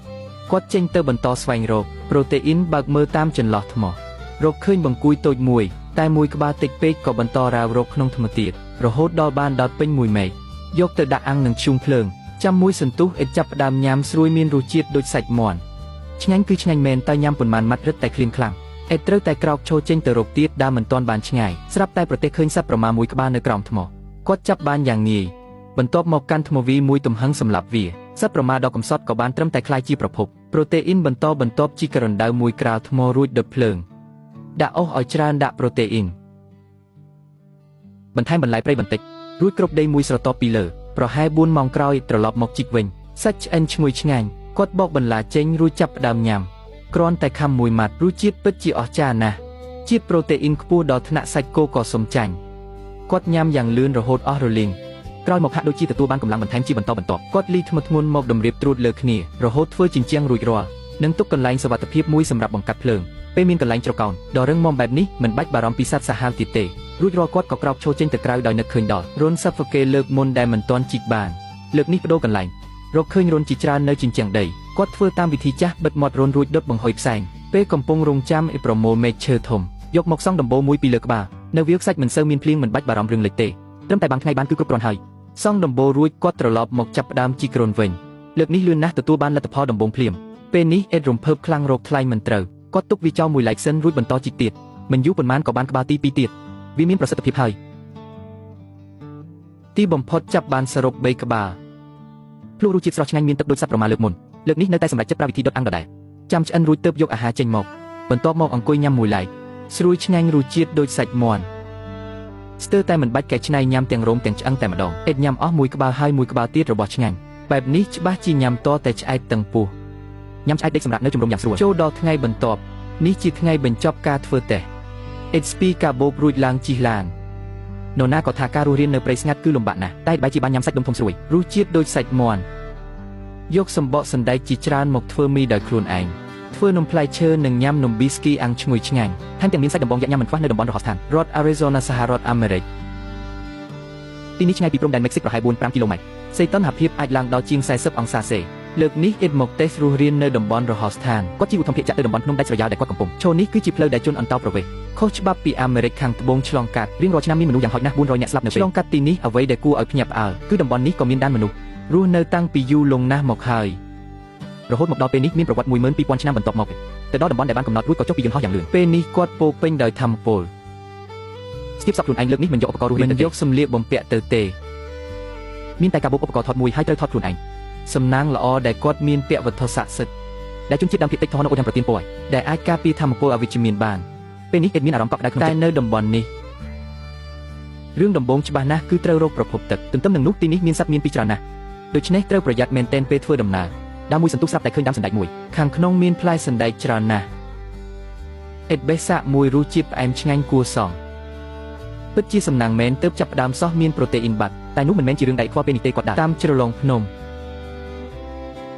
់គាត់ចេញទៅបន្តស្វែងរកប្រូតេអ៊ីនបើកមើលតាមចន្លោះថ្មរកឃើញបង្គួយតូចមួយតែមួយក្បាលតិចពេកក៏បន្តរាវរកក្នុងថ្មទៀតរហូតដល់បានដល់ពេញមួយមេឃយកទៅដាក់អាំងនឹងធ្យូងភ្លើងចាំមួយសន្ទុះអ៊ិតចាប់ផ្ដើមញ៉ាំស្រួយមានរសជាតិដូចសាច់មាន់ឆ្ងាញ់គឺឆ្ងាញ់មែនតែញ៉ាំប៉ុន្មានម៉ាត់រឹតតែឃ្លានខ្លាំងអ៊ិតត្រូវតែក្រោកឈរចេញទៅរកទៀតដើរមិនទាន់បានឆ្ងាយស្រាប់តែប្រទះឃើញសត្វប្រមាមួយក្បាលនៅក្រោមថ្មគាត់ចាប់បានយ៉ាងងាយបន្ទាប់មកកាន់ថ្មវីមួយទំហឹងសម្លាប់វាសត្វប្រមាដ៏កំសត់ក៏បានត្រឹមតែខ្លាយជាប្រភពប្រូតេអ៊ីនបន្តបន្ទាប់ជីករណ្ដៅមួយក្រាលថ្មរួចដុតភ្លើងដាក់អុសឲ្យច្រើនដាក់ប្រូតេអ៊ីនបន្ថែមបន្លែព្រៃបន្តិចរួចគ្របដេកមួយស្រទាប់ពីលើប្រហែល4ម៉ោងក្រោយត្រឡប់មកជីកវិញសាច់ឆ្អិនឈ្ងុយឆ្ងាញ់គាត់បោកបន្លាចេញរួចចាប់ផ្ដើមញ៉ាំគ្រាន់តែខំមួយម៉ាត់រសជាតិពិតជាអស្ចារ្យណាស់ជាតិប្រូតេអ៊ីនខ្ពស់ដល់ថ្នាក់សាច់គោក៏សំចាញ់គាត់ញ៉ាំយ៉ាងលឿនរហូតអស់រលីងក្រោយមកហាក់ដូចជាទទួលបានកម្លាំងបន្ថែមជាបន្តបន្ទាប់គាត់លីធ្ងន់ធ្ងរមកតម្រៀបត្រួតលើគ្នារហូតធ្វើជញ្ជាំងរួចរាល់និងទុកកន្លែងសុវត្ថិភាពមួយសម្រាប់បង្កាត់ភ្លើងពេលមានកន្លែងជ្រកកោនដ៏រឹងមាំបែបនេះមិនបាច់បារម្ភពីសត្វសាហាវទៀតទេរួចរាល់គាត់ក៏ក្រោកឈរចេញទៅក្រៅដោយនឹកឃើញដល់រុនសាហ្វកេលើកមុនដែលមិនទាន់ជីកបានលើកនេះបដូរកន្លែងរកឃើញរុនជាច្រើននៅជញ្ជាំងដីគាត់ធ្វើតាមវិធីចាស់បិទមាត់រុនរួចដុតបង្ហុយផ្សែងពេលកំពុងរងចាំអ៊ីប្រមូលមែកឈើធំយកមកសង់ដំបូលមួយពីលើក្បាលនៅវាលខ្សាច់មិនសូវមានភ្លៀងមិនបាច់បារម្ភរឿងលិចទេត្រឹមតែបាំងថ្ងៃបានគឺគ្រប់គ្រាន់ហើយសង់ដំបូលរួចគាត់ត្រឡប់មកចាប់ផ្ដើមជីករនវិញលើកនេះលឿនណាស់ទទួលបានលទ្ធផលដំបូងភ្លាមពេលនេះអ៊ិតរំភើបខ្លាំងរោគថ្លៃមិនត្រូវគាត់ទុកវាចោលមួយឡែកសិនរួចបន្តជីកទៀតមិនយូរប៉ុន្មានក៏បានក្បាលទី2ទៀតវាមានប្រសិទ្ធភាពហើយទីបំផុតចាប់បានសរុប3ក្បាលភ្លុករសជាតិស្រស់ឆ្ងាញ់មានទឹកដូចសត្វប្រមាលើកមុនលើកនេះនៅតែសម្រាប់ចិត្តប្រើវិធីដុតអាំងដដែលចាំឆ្អិនរួចទើបយកអាហារចេញមកបន្ទាប់មកអង្គុយញ៉ាំមួយឡែកស្រួយឆ្ងាញ់រសជាតិដូចសាច់មាន់ស្ទើរតែមិនបាច់កែច្នៃញ៉ាំទាំងរោមទាំងឆ្អឹងតែម្ដងអ៊ិតញ៉ាំអស់មួយក្បាលហើយមួយក្បាលទៀតរបស់ឆ្ងាញ់បែបនេះច្បាស់ជាញ៉ាំតតែឆ្អែតទាំងពោះញ៉ាំឆ្អែតដេកសម្រាប់នៅជំរំយ៉ាងស្រួលចូលដល់ថ្ងៃបន្ទាប់នេះជាថ្ងៃបញ្ចប់ការធ្វើតេស្តអ៊ិតស្ពីកាបូបរួចឡើងជិះឡាននរណាក៏ថាការរស់រាននៅព្រៃស្ងាត់គឺលំបាកណាស់តែបែរជាបានញ៉ាំសាច់ដុំធំស្រួយរសជាតិដូចសាច់មាន់យកសម្បកសណ្ដែកជាច្រើនមកធ្វើមីដោយខ្លួនឯងធ្វើនំផ្លែឈើនិងញ៉ាំនំប៊ីស្គីអាំងឈ្ងុយឆ្ងាញ់ថែមទាំងមានសាច់ដំបងយ៉ាក់ញ៉ាំមិនខ្វះនៅតំបន់រហស្ថានរដ្ឋ Arizona សហរដ្ឋអាមេរិកទីនេះឆ្ងាយពីព្រំដែនមិចស៊ិកប្រហែល 4-5 គីឡូម៉ែត្រសីតុណ្ហភាពអាចឡើងដល់ជាង40អង្សាសេលើកនេះអ៊ិតមកតេស្តរស់រាននៅតំបន់រហស្ថានគាត់ជីវធម្មភាគចាក់ទៅតំបន់ភ្នំដាច់ស្រយាលដែលគាត់កំពុងឈរនេះគឺជាផ្លូវដែលជនអន្តោប្រវេសន៍ខុសច្បាប់ពីអាមេរិកខាងត្បូងឆ្លងកាត់រៀងរាល់ឆ្នាំមានមនុស្សយ៉ាងហោចណាស់400នាក់ស្លាប់នៅពេលឆ្លងកាត់ទីនេះអ្វីដែលគួរឲ្យភ្ញាក់ផ្អើលគឺតំបន់នេះក៏មានដែនមនុស្សរស់នៅតាំងពីយូរលង់ណាស់មកហើយរហូតមកដល់ពេលនេះមានប្រវត្តិ 12000 ឆ្នាំបន្ទាប់មកទៅដល់តំបន់ដែលបានកំណត់រួចក៏ចុះពីយន្តហោះយ៉ាងលឿនពេលនេះគាត់ពោពេញដោយធម្មពលស្ទាបសក់ខ្លួនឯងលើកនេះមិនយកឧបករណ៍រស់រានទៅយកសម្លៀកបំពាក់ទៅទេមានតែការបូកឧបករណ៍ថតមួយហើយត្រូវថតខ្លួនឯងសំណាងល្អដែលគាត់មានពាក់វត្ថុស័ក្តិសិទ្ធិដែលជនជាតិដើមភាគតិចថតនៅអូទាំងប្រទានពណ៌ដែលអាចការពារធម្មពលអវិជ្ជមានបានពេលនេះអ៊ិតមានអារម្មណ៍កក់ក្ដៅក្នុងចិត្តតែនៅតំបន់នេះរឿងដំបូងច្បាស់ណាស់គឺត្រូវរកប្រភពទឹកទន្ទឹមនឹងនោះទីនេះមានសត្វមានពីរច្រើនណាស់ដូច្នេះត្រូវប្រយ័ត្នមែនទែនពេលធ្វើដំណើរដើមមួយសន្ទុះស្រាប់តែឃើញដើមសណ្ដែកមួយខាងក្នុងមានផ្លែសណ្ដែកច្រើនណាស់អ៊ិតបេះសាកមួយរសជាតិផ្អែមឆ្ងាញ់គួរសមពិតជាសំណាងមែនទើបចាប់ផ្ដើមសោះមានប្រូតេអ៊ីនបាត់តែនោះមិនមែនជារឿងដែកខ្វល់ពេលនេះទេគាត់ដើរតាមជ្រលងភ្នំ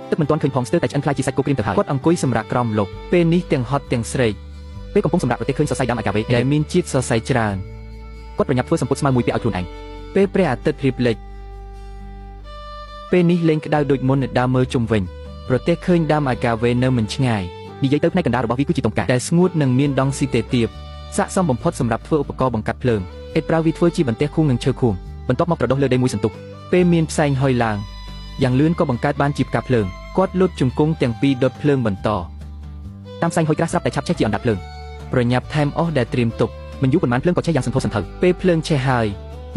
ទឹកមិនទាន់ឃើញផងស្ទើរតែឆ្អិនខ្លាយជាសាច់គោក្រៀមទៅហើយគាត់អង្គុយសម្រាកក្រោមលុបពេលនេះទាំងហត់ទាំងស្រេកពេលកំពុងសម្រាកប្រទេសឃើញសរសៃដើមអាកាវេដែលមានជាតិសរសៃច្រើនគាត់ប្រញាប់ធ្វើសម្ពុតស្មៅមួយពាក់ឲ្យខ្លួនឯងពេលព្រះអាទិត្យរៀបលិចពេលនេះលេងក្តៅដូចមុនដើរមើលជុំវិញប្រទេសឃើញដើមអាកាវេនៅមិនឆ្ងាយនិយាយទៅផ្នែកកណ្ដាលរបស់វាគឺជាតុងកាដែលស្ងួតនិងមានដងស៊ីតេទៀបស័ក្តិសមបំផុតសម្រាប់ធ្វើឧបករណ៍បង្កាត់ភ្លើងអ៊ិតប្រើវាធ្វើជាបន្ទះខួងនិងឈើខួងបន្ទាប់មកប្រដុសលើដីមួយសន្ទុះពេលមានផ្សែងហុយឡើងយ៉ាងលឿនក៏បង្កើតបានជាផ្កាភ្លើងគាត់លុតជង្គង់ទាំងពីរដុតភ្លើងបន្តតាមផ្សែងហុយក្រាស់ស្រាប់តែឆាប់ឆេះជាអណ្ដាតភ្លើងប្រញាប់ថែមអស់ដែលត្រៀមទុកមិនយូរប៉ុន្មានភ្លើងក៏ឆេះយ៉ាងសន្ធោសន្ធៅពេលភ្លើងឆេះហើយ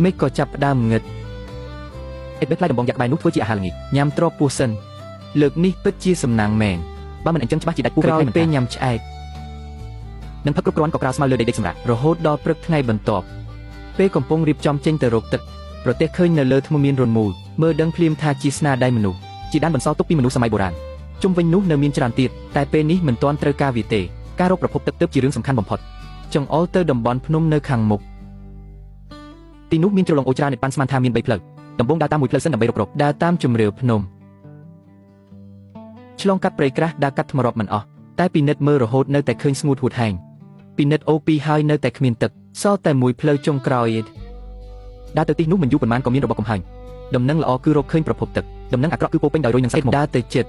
មេឃក៏ចាប់ផ្ដើមងឹតអ៊ិតបេះផ្លែដំបងយ៉ាក់ក្បែរនោះធ្វើជាអាហារល្ងាចញ៉ាំទ្របពោះសិនលើកនេះពិតជាសំណាងមែនបើមិនអញ្ចឹងច្បាស់ជាដាច់ពោះវិញពេលញ៉ាំឆ្អែតនឹងផឹកគ្រប់គ្រាន់ក៏ក្រោលស្មៅលើដីដេកសម្រាប់រហូតដល់ព្រឹកថ្ងៃបន្ទាប់ ពេលកំពុងរៀបចំចេញទៅរកទឹកប្រទេសឃើញនៅលើថ្មមានរន្មូលមើលដឹងភ្លាមថាជាស្នាដៃមនុស្សជាដានបន្សល់ទុកពីមនុស្សសម័យបុរាណជុំវិញនោះនៅមានច្រើនទៀតតែពេលនេះមិនទាន់ត្រូវការវាទេការរកប្រភពទឹកទើបជារឿងសំខាន់បំផុតចង្អុលទៅតំបន់ភ្នំនៅខាងមុខទីនោះមានជ្រលងអូច្រើនប៉ាន់ស្មានថាមាន3ផ្លូវដំបូងដើរតាមមួយផ្លូវសិនដើម្បីរកដើរតាមជម្រាលភ្នំឆ្លងកាត់ព្រៃក្រាស់ដើរកាត់ថ្មរាប់មិនអស់តែពិនិត្យមើលរហូតនៅតែឃើញស្ងួតហួតហែងពិនិត្យអូពីហើយនៅតែគ្មានទឹកសល់តែមួយផ្លូវចុងក្រោយដើរទៅទីនោះមិនយូរប៉ុន្មានក៏មានរបស់កំហើញដំណឹងល្អគឺរកឃើញប្រភពទឹកដំណឹងអាក្រក់គឺពោពេញដោយរុយនឹងសេះមកដើរទៅចិត្ត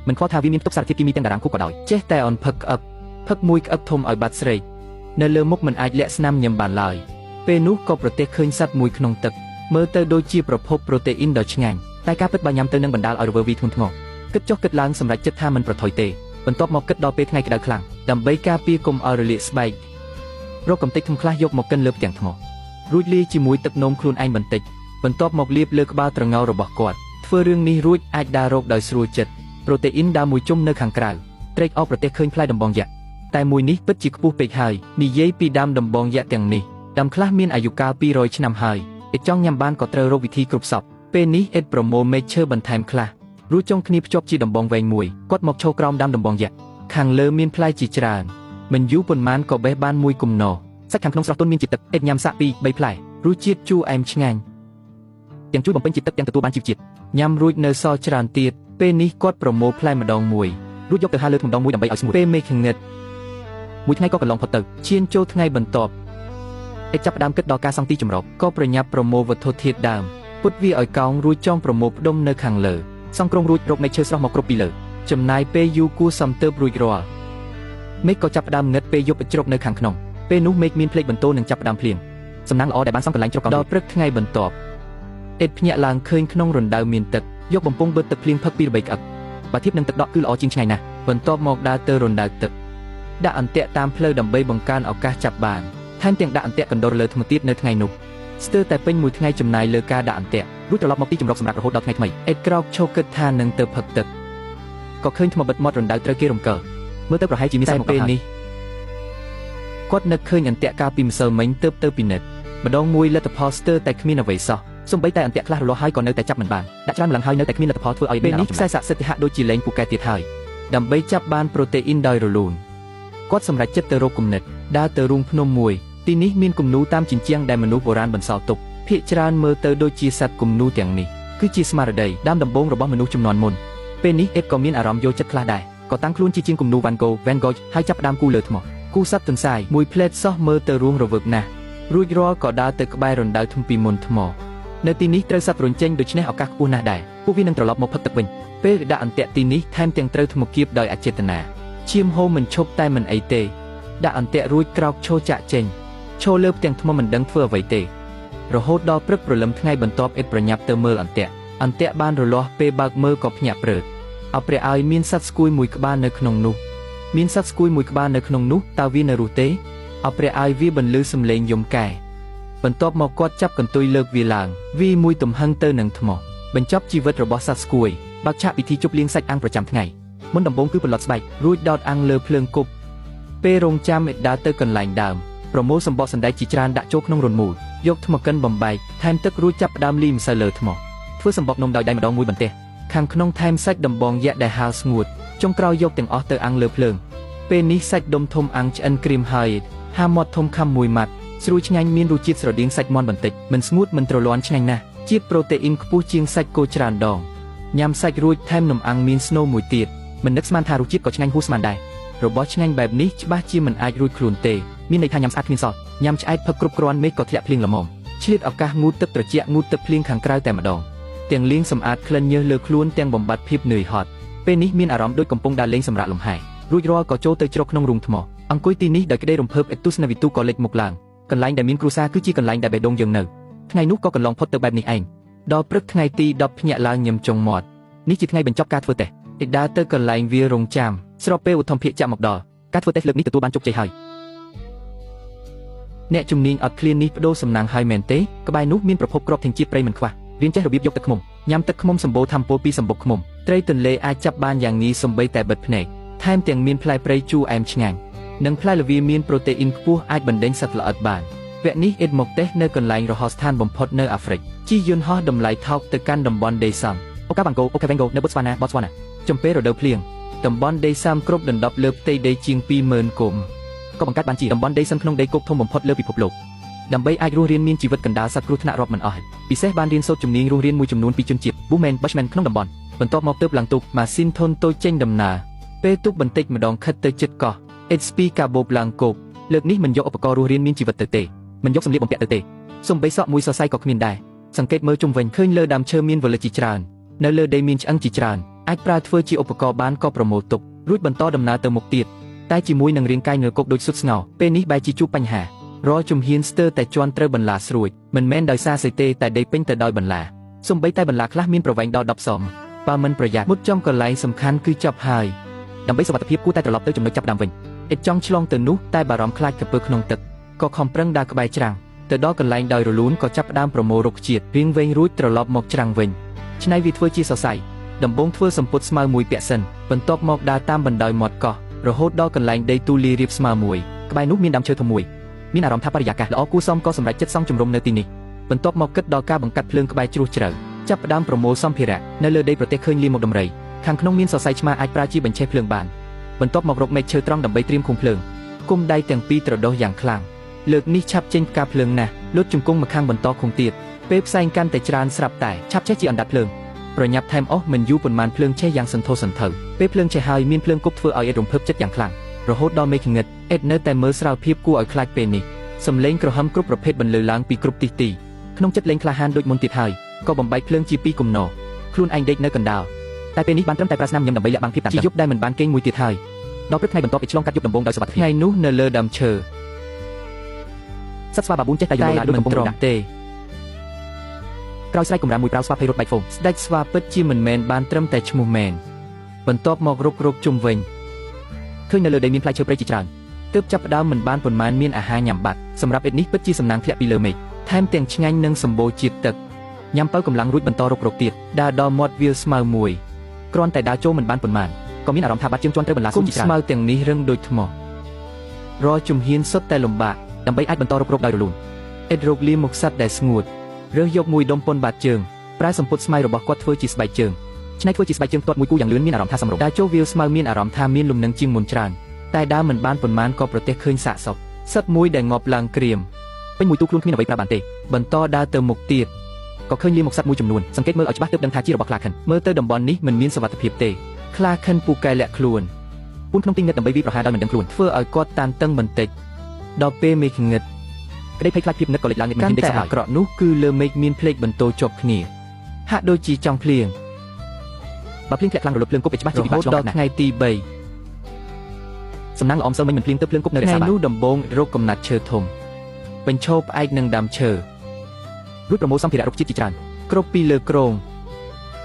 មិនខ្វល់ថាវាមានផ្ទុកសារធាតុគីមីទាំងតារាងគុកក៏ដោយចេះតែអន់ផឹកមួយក្អឹបធំឲ្យបាត់ស្រេកនៅលើមុខមិនអាចលាក់ស្នាមញញឹមបានឡើយពេលនោះក៏ប្រទះឃើញសត្វមួយក្នុងទឹកមើលទៅដូចជាប្រភពប្រូតេអ៊ីនដ៏ឆ្ងាញ់តែការពិតបើញ៉ាំទៅនឹងបណ្ដាលឲ្យរវើវីធ្ងន់ធ្ងរគិតចុះគិតឡើងសម្រាប់ចិត្តថាមិនប្រថុយទេបន្ទាប់មកគិតដល់ពេលថ្ងៃក្តៅខ្លាំងដើម្បីការពារកុំឲ្យរលាកស្បែករកកំទេចធំខ្លះយកមកកិនលើផ្ទាំងថ្មរួចលាយជាមួយទឹកនោមខ្លួនឯងបន្តិចបន្ទាប់មកលាបលើក្បាលត្រងោលរបស់គាត់ធ្វើរឿងនេះរួចអាចដើររកដោយស្រួលចិត្តប្រូតេអ៊ីនដើរមួយជុំនៅខាងក្រៅត្រេកអរប្រទះឃើញផ្លែដំបងយក្សតែមួយនេះពិតជាខ្ពស់ពេកហើយនិយាយពីដើមដំបងយក្សទាំងនេះដើមខ្លះមានអាយុកាល200ឆ្នាំហើយអ៊ិតចង់ញ៉ាំបានក៏ត្រូវរកវិធីគ្រប់សពពេលនេះអ៊ិតប្រមូលមែកឈើបន្ថែមខ្លះរួចចុងគ្នាភ្ជាប់ជាដំបងវែងមួយគាត់មកឈរក្រោមដើមដំបងយក្សខាងលើមានផ្លែជាច្រើនមិនយូរប៉ុន្មានក៏បេះបានមួយគំនរសាច់ខាងក្នុងស្រស់ទន់មានជាតិទឹកអ៊ិតញ៉ាំសាក់2-3ផ្លែរសជាតិជូរអែមឆ្ងាញ់ទាំងជួយបំពេញជាតិទឹកទាំងទទួលបានជីវជាតិញ៉ាំរួចនៅសល់ច្រើនទៀតពេលនេះគាត់ប្រមូលផ្លែម្ដងមួយរួចយកទៅហាលលើថ្មម្ដងមួយដើម្បីឲ្យស្ងួតពេលមេឃងឹតមួយថ្ងៃក៏កន្លងផុតទៅឈានចូលថ្ងៃបន្ទាប់អ៊ិតចាប់ផ្ដើមគិតដល់ការសង់ទីជម្រកក៏ប្រញាប់ប្រមូលវត្ថុធាតុដើមពុតវាឲ្យកោងរួចចងប្រមូលផ្ដុំនៅខាងលើសង់ក្រុងរួចរកមែកឈើស្រស់មកគ្រប់ពីលើចំណាយពេលយូរគួរសំទើបរួចរាល់មេឃក៏ចាប់ផ្ដើមងឹតពេលយប់ជ្រកនៅខាងក្នុងពេលនោះមេឃមានភ្លេចបន្ទោនឹងចាប់ផ្ដើមភ្លៀងសំណាងល្អដែលបានសង់កន្លែងជ្រកកោងដល់ព្រឹកថ្ងៃបន្ទាប់អ៊ិតភ្ញាក់ឡើងឃើញក្នុងរណ្ដៅមានទឹកយកបំពង់បឺតទឹកភ្លៀងផឹកពីរបីក្អឹបបើធៀបនឹងទឹកដក់គឺល្អជាងឆ្ងាញ់ណាស់បន្ទាប់មកដើរទៅរណ្ដៅទឹកដាក់អន្ទាក់តាមផ្លូវដើម្បីបង្កើនឱកាសចាប់បានថែមទាំងដាក់អន្ទាក់កណ្ដុរលើថ្មទៀតនៅថ្ងៃនោះស្ទើរតែពេញមួយថ្ងៃចំណាយលើការដាក់អន្ទាក់រួចត្រឡប់មកទីជម្រកសម្រាប់រហូតដល់ថ្ងៃថ្មីអ៊ិតក្រោកឈរគិតថានឹងទៅផឹកទឹកក៏ឃើញថ្មបិទមាត់រណ្ដៅត្រូវគេរំកិលមើលទៅប្រហែលជាមានតែពេលនេះគាត់នឹកឃើញអន្ទាក់កាលពីម្សិលមិញទៅពិនិត្យម្ដងមួយលទ្ធផលស្ទើរតែគ្មានអ្វីសោះសូម្បីតែអន្ទាក់ខ្លះរលាស់ហើយក៏នៅតែចាប់មិនបានដាក់ច្រើនម្លឹងហើយនៅតែគ្មានលទ្ធផលធ្វើឲ្យពេលនេះខ្សែស័ក្តិសិទ្ធិហាក់ដូចជាលែងពូកែទៀតហើយដើម្បីចាប់បានប្រូតេអ៊ីនដោយរលូនគាត់សម្រេចចិត្តទៅរកគំនិតដើរទៅរូងភ្នំមួយទីនេះមានគំនូរតាមជញ្ជាំងដែលមនុស្សបុរាណបន្សល់ទុកភាគច្រើនមើលទៅដូចជាសត្វគំនូរទាំងនេះគឺជាស្មារតីដើមដំបូងរបស់មនុស្សជំនាន់មុនពេលនេះអ៊ិតក៏មានអារម្មណ៍យល់ចិត្តខ្លះដែរក៏តាំងខ្លួនជាជាងគំនូរវ៉ាន់ហ្គោហើយចាប់ផ្ដើមគូលើថ្មគូសត្វទន្សាយមួយផ្លែតសោះមើលទៅរស់រវើកណាស់រួចរាល់ក៏ដើរទៅក្បែររណ្ដៅធំពីមុនថ្មនៅទីនេះត្រូវសត្វរុញចេញដូច្នេះឱកាសខ្ពស់ណាស់ដែរពួកវានឹងត្រឡប់មកផឹកទឹកវិញពេលដាក់អន្ទាក់ទីនេះថែមទាំងត្រូវថ្មគៀបដោយអចេតនាឈាមហូរមិនឈប់តែមិនអីទេដាក់អន្ទាក់រួចក្រោកឈរចាក់ចេញឈរលើផ្ទាំងថ្មមិនដឹងធ្វើអ្វីទេរហូតដល់ព្រឹកព្រលឹមថ្ងៃបន្ទាប់អ៊ិតប្រញាប់ទៅមើលអន្ទាក់បានរលាស់ពេលបើកមើលក៏ភ្ញាក់ព្រឺតអោព្រះឲ្យមានសត្វស្គួយមួយក្បាលនៅក្នុងនោះតើវានៅរស់ទេអោព្រះឲ្យវាបន្លឺសំឡេងយំកែបន្ទាប់មកគាត់ចាប់កន្ទុយលើកវាឡើងវាមួយទំហឹងទៅនឹងថ្មបញ្ចប់ជីវិតរបស់សត្វស្គួយបើកឆាកពិធីជប់លៀងសាច់អាំងប្រចាំថ្ងៃមុនដំបូងគឺបន្លត់ស្បែករួចដោតអាំងលើភ្លើងគប់ពេលរងចាំអ៊ិតដើរទៅកន្លែងដើមប្រមូលសម្បកសណ្ដែកជាច្រើនដាក់ចូលក្នុងរន្ធមូលយកថ្មកិនបំបែកថែមទឹករួចចាប់ផ្ដើមលីម្សៅលើថ្មធ្វើសម្បកនំដោយដៃម្ដងមួយបន្ទះខាងក្នុងថែមសាច់ដំបងយក្សដែលហាលស្ងួតចុងក្រោយយកទាំងអស់ទៅអាំងលើភ្លើងពេលនេះសាច់ដុំធំអាំងឆ្អិនក្រៀមហើយហាមាត់ធំខំមួយម៉ាត់ស្រួយឆ្ងាញ់មានរសជាតិស្រដៀងសាច់មាន់បន្តិចមិនស្ងួតមិនទ្រលាន់ឆ្ងាញ់ណាស់ជាតិប្រូតេអ៊ីនខ្ពស់ជាងសាច់គោច្រើនដងញ៉ាំសាច់រួចថែមនំអាំងមានស្នូលមួយទៀតមិននឹកស្មានថារសជាតិក៏ឆ្ងាញ់ហួសស្មានដែររបស់ឆ្ងាញ់បែបនេះច្បាស់ជាមិនអាចរួចខ្លួនទេមានន័យថាញ៉ាំស្អាតគ្មានសល់ញ៉ាំឆ្អែតផឹកគ្រប់គ្រាន់មេឃក៏ធ្លាក់ភ្លៀងល្មមឆ្លៀតឱកាសងូតទឹកត្រជាក់ងូតទឹកភ្លៀងខាងក្រៅតែម្ដងទាំងលាងសម្អាតក្លិនញើសលើខ្លួនទាំងបំបត្តិភាពនឿយហត់ពេលនេះមានអារម្មណ៍ដូចកំពុងដើរលេងសម្រាកលំហែរួចរាល់ក៏ចូលទៅជ្រកក្នុងរូងថ្មអង្គុយទីនេះដោយក្តីរំភើបអេតុសនាវីទូក៏លេចមុខឡើងកន្លែងដែលមានគ្រួសារគឺជាកន្លែងដែលបេះដូងយើងនៅថ្ងៃនោះក៏កន្លងផុតទៅបែបនេះឯងដល់ព្រឹកថ្ងៃទី10ភ្ញាក់ឡើងញឹមចុងមាត់នេះជាថ្ងៃបញ្ចប់ការធ្វើតេស្តអ៊ិតដើរទៅកន្លែងវារងចាំស្របពេលឧទ្ធម្ភាគចាក់មកដល់ការធ្វើតេស្តលើកនេះទទួលបានជោគជ័យហើយអ្នកជំនាញអត់ឃ្លាននេះបដូរសំណាងហើយមែនទេក្បែរនោះមានប្រភពគ្រាប់ធានជាតិព្រៃមិនខ្វះរៀនចេះរបៀបយកទឹកឃ្មុំញ៉ាំទឹកឃ្មុំសម្បូរថាមពលពីសម្បុកឃ្មុំត្រីទន្លេអាចចាប់បានយ៉ាងងាយសូម្បីតែបិទភ្នែកថែមទាំងមានផ្លែព្រៃជូរអែមឆ្ងាញ់និងផ្លែល្វាមានប្រូតេអ៊ីនខ្ពស់អាចបណ្ដេញសត្វល្អិតបាន វគ្គនេះអ៊ីតមកទេសនៅកន្លែងរហោស្ថានបំផុតនៅអាហ្វ្រិកជិះយន្តហោះតម្លៃថោកទៅកាន់តំបន់ដេសាំអូកាបាំងកូអូកាវេងកូនៅបូស្វណាចំពេលរដូវភ្លៀងតំបន់ដេសាំគ្រប់ដណ្ដប់លើផ្ទៃដីជាង 20,000 គមក៏បង្កើតបានជាតំបន់ដីសឹងក្នុងដីគោកធំបំផុតលើពិភពលោកដើម្បីអាចរស់រានមានជីវិតកណ្ដាលសត្វគ្រោះថ្នាក់រាប់មិនអស់ពិសេសបានរៀនសូត្រជំនាញរស់រានមួយចំនួនពីជនជាតិ Bushman ក្នុងតំបន់បន្ទាប់មកទើបឡើងទូកម៉ាស៊ីនធុនតូចចេញដំណើរពេលទូកបន្តិចម្ដងខិតទៅជិតកោះ HP កាបូបឡើងគោកលើកនេះមិនយកឧបករណ៍រស់រានមានជីវិតទៅទេមិនយកសម្លៀកបំពាក់ទៅទេសូម្បីសក់មួយសរសៃក៏គ្មានដែរសង្កេតមើលជុំវិញឃើញលើដើមឈើមានវល្លិជាច្រើននៅលើដីមានឆ្អឹងជាច្រើនអាចប្រើធ្វើជាឧបករណ៍បានក៏ប្រមូលទុករួចបន្តដំណើរទៅមុខទៀតតែជាមួយនឹងរាងកាយងើកុកដូចសុទ្ធស្ងោពេលនេះបែរជាជួបបញ្ហារាល់ជំហានស្ទើរតែជន់ត្រូវបន្លាស្រួយមិនមែនដោយសារសេទេតែដីពេញទៅដោយបន្លាសូម្បីតែបន្លាខ្លះមានប្រវែងដល់10 សមបើមិនប្រយ័ត្នមុតចំកន្លែងសំខាន់គឺចាប់ហើយដើម្បីសុវត្ថិភាពគួរតែត្រឡប់ទៅចំណុចចាប់ដើមវិញអ៊ិតចង់ឆ្លងទៅនោះតែបារម្ភខ្លាចក្រពើក្នុងទឹកក៏ខំប្រឹងដើរក្បែរច្រាំងទៅដល់កន្លែងដោយរលូនក៏ចាប់ផ្ដើមប្រមូលរុក្ខជាតិរៀងវែងរួចត្រឡប់មកច្រាំងវិញច្នៃវាធ្វើជាសរសៃដំបូងធ្វើសម្ពុតស្មៅមួយពាក់សិនបន្ទាប់មកដើរតាមបណ្ដោយមាត់កោះរហូតដល់កន្លែងដីទូលាយរាបស្មើមួយក្បែរនោះមានដើមឈើធំមួយមានអារម្មណ៍ថាបរិយាកាសល្អគួរសមក៏សម្រេចចិត្តសង់ជំរំនៅទីនេះបន្ទាប់មកគិតដល់ការបង្កាត់ភ្លើងក្បែរជ្រោះជ្រៅចាប់ផ្ដើមប្រមូលសម្ភារៈនៅលើដីប្រទេសឃើញលាមកដំរីខាងក្នុងមានសរសៃឆ្មាអាចប្រើជាបញ្ឆេះភ្លើងបានបន្ទាប់មករកមែកឈើត្រង់ដើម្បីត្រៀមឃុំភ្លើងគុំដៃទាំងពីរត្រដោះយ៉ាងខ្លាំងលើកនេះឆាប់ចេញផ្កាភ្លើងណាស់លុតជង្គង់ម្ខាងបន្តឃុំទៀតពេលផ្សែងកាន់តែច្រើនស្រាប់តែឆាប់ចេះជាអណ្ដាតភ្លើងប្រញាប់ថែមអស់មិនយូរប៉ុន្មានភ្លើងឆេះយ៉ាងសន្ធោសន្ធៅពេលភ្លើងឆេះហើយមានភ្លើងគប់ធ្វើឲ្យអ៊ិតរំភើបចិត្តយ៉ាងខ្លាំងរហូតដល់មេឃងឹតអ៊ិតនៅតែមើលស្រាលភាពគួរឲ្យខ្លាចពេលនេះសំឡេងក្រហមគ្រប់ប្រភេទបន្លឺឡើងពីគ្រប់ទីទីក្នុងចិត្តលេងក្លាហានដូចមុនទៀតហើយក៏បំបែកភ្លើងជាពីរគំនរខ្លួនឯងដេកនៅកណ្ដាលតែពេលនេះបានត្រឹមតែប្រើស្នាមញញឹមដើម្បីលាក់បាំងភាពតានតឹងជាយប់ដែលមិនបានគេងមួយទៀតហើយដល់ព្រឹកថ្ងៃបន្ទាប់ពីឆ្លងកាត់យប់ដំបូងដោយសុវត្ថិភាពថ្ងៃនោះនៅលើដើមឈើសត្វស្វាបាប៊ូនចេះតែយល់ឡាដូចកំពុងរំទេក្រោយស្រែកគំរាមមួយប្រៅស្វាភ័យរត់បែកហ្វូមស្ដេចស្វាពិតជាមិនមែនបានត្រឹមតែឈ្មោះមែនបន្ទាប់មករកជុំវិញឃើញនៅលើដីមានផ្លែឈើព្រៃជាច្រើនទើបចាប់ផ្ដើមមិនបានប៉ុន្មានមានអាហារញ៉ាំបាត់សម្រាប់អ៊ិតនេះពិតជាសំណាងធ្លាក់ពីលើមេឃថែមទាំងឆ្ងាញ់និងសម្បូរជាតិទឹកញ៉ាំបើកម្លាំងរួចបន្តរកទៀតដើរដល់មាត់វាលស្មៅមួយគ្រាន់តែដើរចូលមិនបានប៉ុន្មានក៏មានអារម្មណ៍ថាបាត់ជើងជន់ត្រូវបន្លាសួរជាច្រើនស្មៅទាំងនេះរឹងដូចថ្មរាល់ជំហានសុទ្ធតែលំបាកដើម្បីអាចបន្តរកដោយរលូនអ៊ិតរកលាមកសัตว์ដែលស្ងួតរើសយកមួយដុំប៉ុនបាតជើងប្រើសម្ពុតស្មៅរបស់គាត់ធ្វើជាស្បែកជើងឆ្នៃធ្វើជាស្បែកជើងទាត់មួយគូយ៉ាងលឿនមានអារម្មណ៍ថាសម្រុកដើរចូលវាលស្មៅមានអារម្មណ៍ថាមានលំនឹងជាងមុនច្រើនតែដើរមិនបានប៉ុន្មានក៏ប្រទះឃើញសាកសពសត្វមួយដែលងាប់ឡើងក្រៀមពេញមួយទូខ្លួនគ្មានអ្វីប្រើបានទេបន្តដើរទៅមុខទៀតក៏ឃើញលាមកសត្វមួយចំនួនសង្កេតមើលឲ្យច្បាស់ទើបដឹងថាជារបស់ខ្លាខិនមើលទៅតំបន់នេះមិនមានសុវត្ថិភាពទេខ្លាខិនពូកែលាក់ខ្លួនពូនក្នុងទីងឹតដើម្បីវាយប្រហារដោយមិនដឹងខ្លួនធ្វើឲ្យគាត់តានតឹងបន្តិចដល់ពេលមេឃងឹតក្តីភ័យខ្លាចភាពងឹតក៏លេចឡើងមិនហ៊ានដេកសោះអាក្រក់នោះគឺលើមេឃមានភ្លេចបន្ទោជាប់គ្នាហាក់ដូចជាចង់ភ្លៀងបើភ្លៀងធ្លាក់ខ្លាំងរលត់ភ្លើងគប់ឲ្យច្បាស់ជាពិបាកឆ្លងដល់ថ្ងៃទី3សំណាងល្អម្សិលមិញមិនភ្លៀងទៅភ្លើងគប់នៅរក្សាបាននោះដំបងរកកំណាត់ឈើធំបញ្ឈរផ្អែកនឹងដើមឈើរួចប្រមូលសម្ភារៈរុក្ខជាតិជាច្រើនគ្រប់ពីលើក្រង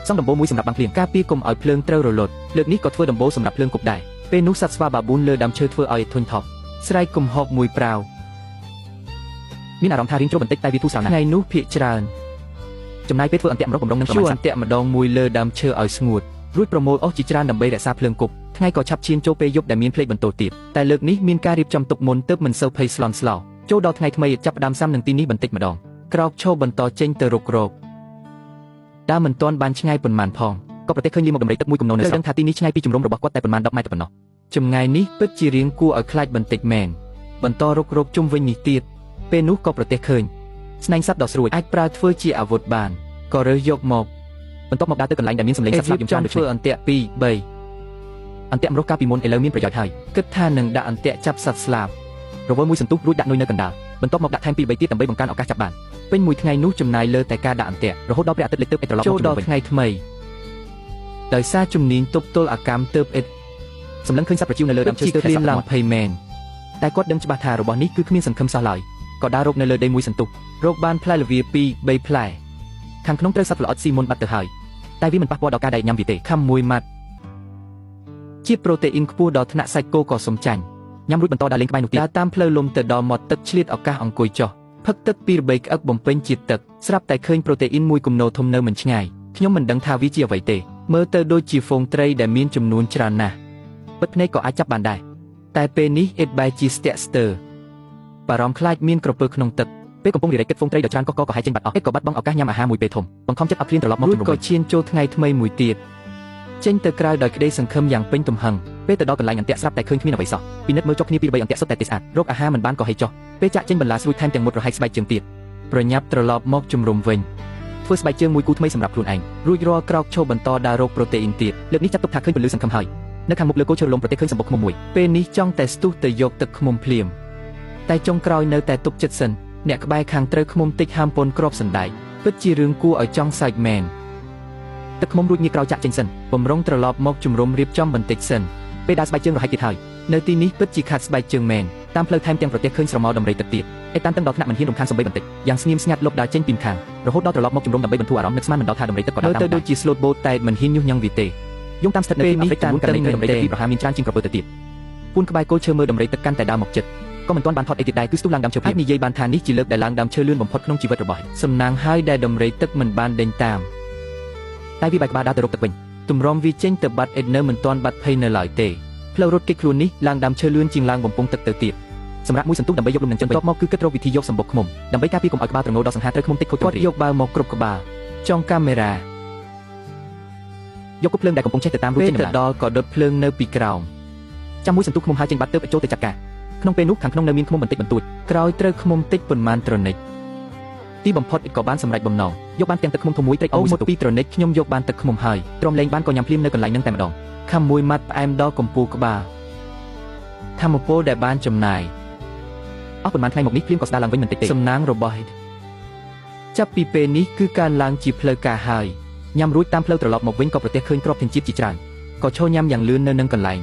សង់ដំបូលមួយសម្រាប់បាំងភ្លៀងការពារកុំឲ្យភ្លើងត្រូវរលត់លើកនេះក៏ធ្វើដំបូលសម្រាប់ភ្លើងគប់ដែរពេលនោះសត្វស្វាបាប៊ូនលើដើមឈើធ្វើឲ្យធុញថប់ស្រែកគំហកមួយប្រាវមានអារម្មណ៍ថារៀងជ្រុលបន្តិចតែវាធូរស្រាលណាស់ថ្ងៃនោះភាកច្រើនចំណាយពេលធ្វើអន្ទាក់ម្រុះបំរុងនឹងប្រមាណអន្ទាក់ម្ដងមួយលើដើមឈើឲ្យស្ងួតរួចប្រមូលអស់ជាច្រើនដើម្បីរក្សាភ្លើងគប់ថ្ងៃក៏ឆាប់ឈានចូលពេលយប់ដែលមានភ្លេចបន្ទោទៀតតែលើកនេះមានការរៀបចំទុកមុនទើបមិនសូវភ័យស្លន់ស្លោចូលដល់ថ្ងៃថ្មីចាប់ផ្ដើមសាំនឹងទីនេះបន្តិចម្ដងក្រោកឈរបន្តចេញទៅរកដើមមិនទាន់បានឆ្ងាយប៉ុន្មានផងក៏ប្រទះឃើញលាមកដំរីទឹកមួយគំនរនៅស្រុកដឹងថាទីនេះឆ្ងាយពីជំរំរបស់គាត់តែប៉ុន្មាន10ម៉ែត្រប៉ុណ្ណោះចម្ងាយនេះពិតជារៀងគួរឲ្យខ្លាចបន្តិចមែនបន្តរកជុំវិញនេះទៀតពេលនោះក៏ប្រទះឃើញស្នែងសត្វដ៏ស្រួយអាចប្រើធ្វើជាអាវុធបានក៏រើសយកមកបន្ទាប់មកដើរទៅកន្លែងដែលមានសម្លេងសត្វស្លាប់យ៉ាងច្រើនដូចធ្វើអន្ទាក់2 3អន្ទាក់ម្រុះកាលពីមុនឥឡូវមានប្រយោជន៍ហើយគិតថានឹងដាក់អន្ទាក់ចាប់សត្វស្លាប់រវល់មួយសន្ទុះរួចដាក់នុយនៅកណ្ដាលបន្ទាប់មកដាក់ថែម2 3ទៀតដើម្បីបង្កើនឱកាសចាប់បានពេញមួយថ្ងៃនោះចំណាយលើតែការដាក់អន្ទាក់រហូតដល់ព្រះអាទិត្យលិចទើបអ៊ិតត្រឡប់មកចូលដល់ថ្ងៃថ្មីដោយសារជំនាញទប់ទល់អាកម្មទើបអ៊ិតសម្លឹងឃើញសត្វប្រជិវនៅលើដើមឈើស្ទើរតែឡើងភ័យមែនតែគាត់ដឹងច្បាស់ថារបស់នេះគឺគ្មានសង្ឃឹមសោះឡើយក៏ដើររកនៅលើដីមួយសន្ទុះរកបានផ្លែល្វា2 3ផ្លែខាងក្នុងត្រូវសត្វល្អិតស៊ីមុនបាត់ទៅហើយតែវាមិនប៉ះពាល់ដល់ការដែលញ៉ាំវាទេខំមួយម៉ាត់ជាតិប្រូតេអ៊ីនខ្ពស់ដល់ថ្នាក់សាច់គោក៏សំចាញ់ញ៉ាំរួចបន្តដើរលេងក្បែរនោះទៀតដើរតាមផ្លូវលំទៅដល់មាត់ទឹកឆ្លៀតឱកាសអង្គុយចុះផឹកទឹកពីរបីក្អឹកបំពេញជាតិទឹកស្រាប់តែឃើញប្រូតេអ៊ីនមួយគំនរធំនៅមិនឆ្ងាយខ្ញុំមិនដឹងថាវាជាអ្វីទេមើលទៅដូចជាហ្វូងត្រីដែលមានចំនួនច្រើនណាស់ពិតភ្នែកក៏អាចចាប់បានដែរតែពេលនេះអ៊ិតបែរជាស្ទាក់ស្ទើរ បារម្ភខ្លាចមានក្រពើក្នុងទឹកពេលកំពុងនិយាយគិតហ្វុងត្រីដ៏ច្រើនក៏ហែកចេញបាត់អស់ក៏បាត់បង់ឱកាសញ៉ាំអាហារមួយពេលធំបង្ខំចិត្តអត់ឃ្លានត្រឡប់មកជំរុំវិញក៏ឈានចូលថ្ងៃថ្មីមួយទៀតចេញទៅក្រៅដោយក្តីសង្ឃឹមយ៉ាងពេញទំហឹងពេលទៅដល់កន្លែងអន្ទាក់ស្រាប់តែឃើញគ្មានអ្វីសោះពិនិត្យមើលចុះគ្នាពី3អន្ទាក់សុទ្ធតែទេស្អាតរកអាហារមិនបានក៏ហេចចុះពេលចាក់ចេញបន្លាស្រួយថែមទាំងមុតរហែកស្បែកជើងទៀតប្រញាប់ត្រឡប់មកជំរុំវិញធ្វើស្បែកជើងមួយគូថ្មីសម្រាប់ខ្លួនឯងរួចរាល់ក្រោកឈប់បន្តដើររកប្រូតេអ៊ីនទៀតលើកនេះចាត់ទុកថាឃើញពលឺសង្ឃឹមហើយនៅខាងមុខលើគោឈើរលំប្រទេសឃើញសម្បុកឃ្មុំមួយពេលនេះចង់តែស្ទុះទៅយកទឹកឃ្មុំភ្លាមតែចុងក្រោយនៅតែទុកចិត្តសិនអ្នកក្បែរខាងត្រូវឃ្មុំតិចហាមពន់ក្របសណ្ដែកពិតជារឿងគួរឲ្យចង់សើចមែនទឹកឃ្មុំរួចងាកក្រោយចាក់ចេញសិនបំរុងត្រឡប់មកជំរុំរៀបចំបន្តិចសិនពេលដើរស្បែកជើងរហែកទៀតហើយនៅទីនេះពិតជាខាត់ស្បែកជើងមែនតាមផ្លូវថែមទាំងប្រទេសឃើញស្រមោលដំរីទឹកទៀតអេតានតឹងដល់ថ្នាក់មិនហ៊ានរំខានសំបីបន្តិចយ៉ាងស្ងៀមស្ងាត់លុបដើរចេញពីខាងរហូតដល់ត្រឡប់មកជំរុំដើម្បីបន្ធូរអារម្មណ៍នឹកស្មានមិនដល់ថាដំរីទឹកក៏ដើរតាមទៅដូចជា slot boat តែមិនហ៊ានញុះញង់វាទេយងតាមស្ថិតនៅទីនេះតាមករណីដំរីទឹកពីប្រហាមានច្រើនជាងក្រពើទៅទៀតពួនក្បែរគោឈើមើលដំរីទឹកកាន់តែដើរមកជិតក៏មិនទាន់បានផុតអីទៀតដែរគឺស្ទុះឡើងដើមឈើហើយនិយាយបានថានេះជាលើកដែលឡើងដើមឈើលឿនបំផុតក្នុងជីវិតរបស់សំណាងហើយដែលដំរីទឹកមិនបានដេញតាមតែវាបែកក្បាលដើរទៅរកទឹកវិញទម្រាំវាចេញទៅបាត់អេដនៅមិនទាន់បាត់ភ័យនៅឡើយទេផ្លូវរត់គេចខ្លួននេះឡើងដើមឈើលឿនជាងឡើងបំពង់ទឹកទៅទៀតសម្រាប់មួយសន្ទុះដើម្បីយកលំនឹងចឹងបន្ទាប់មកគឺគិតរកវិធីយកសម្បុកឃ្មុំដើម្បីការពារកុំឲ្យក្បាលត្រងោដល់សង្ហាត្រូវឃ្មុំតិចខូចគាត់យកបាល់មកគ្រប់ក្បាលចង់កាមេរ៉ាយកគប់ភ្លើងដែលកំពុងចេះទៅតាមរូបចេញទៅដល់ក៏ដុតភ្លើងនៅពីក្រោមចាំមួយសន្ទុះឃ្មុំហើយចេញបាត់ទៅចូលទៅចាត់ការក្នុងពេលនោះខាងក្នុងនៅមានឃ្មុំបន្តិចបន្តួចក្រោយត្រូវឃ្មុំតិចប៉ុន្មានត្រនិចទីបំផុតក៏បានសម្រេចបំណងយកបានទាំងទឹកឃ្មុំធំមួយត្រេកអូមួយពីរត្រនិចខ្ញុំយកបានទឹកឃ្មុំហើយទ្រាំលែងបានក៏ញ៉ាំភ្លាមនៅកន្លែងនឹងតែម្ដងខំមួយម៉ាត់ផ្អែមដល់កំពូលក្បាលធម្មពលដែលបានចំណាយអស់ប៉ុន្មានថ្ងៃមកនេះភ្លាមក៏ស្ដារឡើងវិញបន្តិចទេសំណាងរបស់ចាប់ពីពេលនេះគឺការឡើងជាផ្លូវការហើយញ៉ាំរួចតាមផ្លូវត្រឡប់មកវិញក៏ប្រទះឃើញគ្រាប់ធានជាតិជាច្រើនក៏ឈរញ៉ាំយ៉ាងលឿននៅនឹងកន្លែង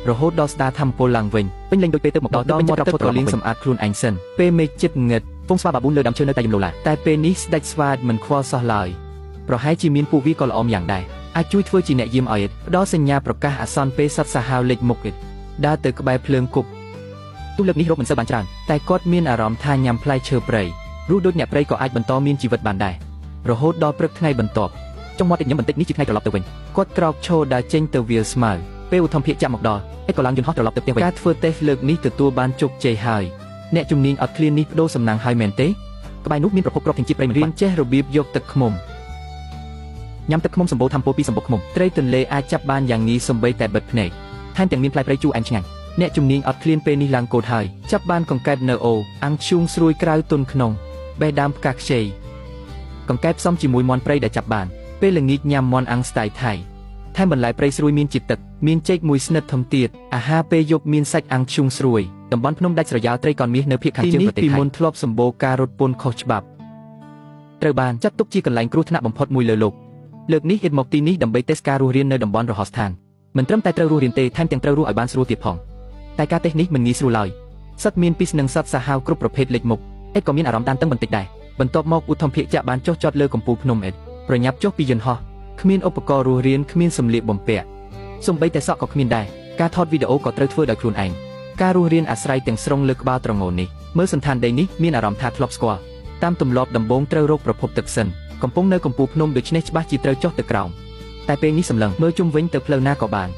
រហូតដល់ស្ដារធម្មពលឡើងវិញពេញលេញដូចពេលទៅមកដល់មាត់ទឹកក៏លាងសម្អាតខ្លួនឯងសិនពេលមេឃជិតងឹតហ្វូងស្វាបាប៊ូនលើដើមឈើនៅតែយំលោឡាតែពេលនេះស្ដេចស្វាមិនខ្វល់សោះឡើយប្រហែលជាមានពួកវាក៏ល្អម្យ៉ាងដែរអាចជួយធ្វើជាអ្នកយាមឲ្យផ្ដល់សញ្ញាប្រកាសអាសន្នពេលសត្វសាហាវលេចមុខដើរទៅក្បែរភ្លើងគប់ទូលើកនេះរកមិនសូវបានច្រើនតែគាត់មានអារម្មណ៍ថាញ៉ាំផ្លែឈើព្រៃរស់ដូចអ្នកព្រៃក៏អាចបន្តមានជីវិតបានដែររហូតដល់ព្រឹកថ្ងៃបន្ទាប់ចុងមាត់ញ៉ាំបន្តិចនេះជាថ្ងៃត្រឡប់ទៅវិញគាត់ក្រោកឈរដើរចេញទៅវាលស្មៅពេលឧទ្ធម្ភាគចាក់មកដល់ក៏ឡើងយន្តហោះត្រឡប់ទៅផ្ទះវិញការធ្វើតេស្តលើកនេះទទួលបានជោគជ័យហើយអ្នកជំនាញអត់ឃ្លាននេះបដូរសំណាងហើយមែនទេក្បែរនោះមានប្រភពគ្រាប់ធានជាតិព្រៃមិនរៀនចេះរបៀបយកទឹកឃ្មុំញ៉ាំទឹកឃ្មុំសម្បូរធម្មពលពីសម្បុកឃ្មុំត្រីទន្លេអាចចាប់បានយ៉ាងងាយសូម្បីតែបិទភ្នែកថែមទាំងមានផ្លែព្រៃជូរអែមឆ្ងាញ់អ្នកជំនាញអត់ឃ្លានពេលនេះឡើងកូដហើយចាប់បានកង្កែបនៅអូអាំងឈូងស្រួយក្រៅទុនក្នុងបេះដើមផ្កាខ្ចីកង្កែបផ្សំជាមួយមាន់ព្រៃដែលចាប់បានពេលល្ងាចញ៉ាំមាន់អាំងស្ទាយថៃថែមបន្លែព្រៃស្រួយមានជាតិទឹកមានចេកមួយស្និតធំទៀតអាហារពេលយប់មានសាច់អាំងឈូងស្រួយតំបន់ភ្នំដាច់ស្រយាលត្រីកោណមាសនៅភាគខាងជើងប្រទេសថៃពីមុនធ្លាប់សម្បូរការរត់ពន្ធខុសច្បាប់ត្រូវបានចាត់ទុកជាកន្លែងគ្រោះថ្នាក់បំផុតមួយលើលោកលើកនេះហិតមកទីនេះដើម្បីតេស្តការរស់រាននៅតំបន់រហស្ថានមិនត្រឹមតែត្រូវរស់រានទេថែមទាំងត្រូវរស់ឲ្យបានស្រួលទៀតផងតែការតេស្តនេះមិនងាយស្រួលឡើយសិតមានពីសនឹងសត្វសាហាវគ្រប់ប្រភេទលេចមុខក៏មានអារម្មណ៍តានតឹងបន្តិចដែរបន្ទាប់មកឧទ្ធម្ភាគចាក់បានចុះចតលើកំពូលភ្នំប្រញាប់ចុះពីយន្តហោះគ្មានឧបករណ៍រស់រានគ្មានសម្លៀកបំពាក់សូម្បីតែសក់ក៏គ្មានដែរការថតវីដេអូក៏ត្រូវធ្វើដោយខ្លួនឯងការរស់រានអាស្រ័យទាំងស្រុងលើក្បាលត្រងោនេះមើលសន្តានដីនេះមានអារម្មណ៍ថាធ្លាប់ស្គាល់តាមទម្លាប់ដំបូងត្រូវរកប្រភពទឹកសិនកំពុងនៅកំពូលភ្នំដូច្នេះច្បាស់ជាត្រូវចុះទៅក្រោមតែពេលនេះសម្លឹងមើលជុំវិញទៅផ្លូវណាក៏បា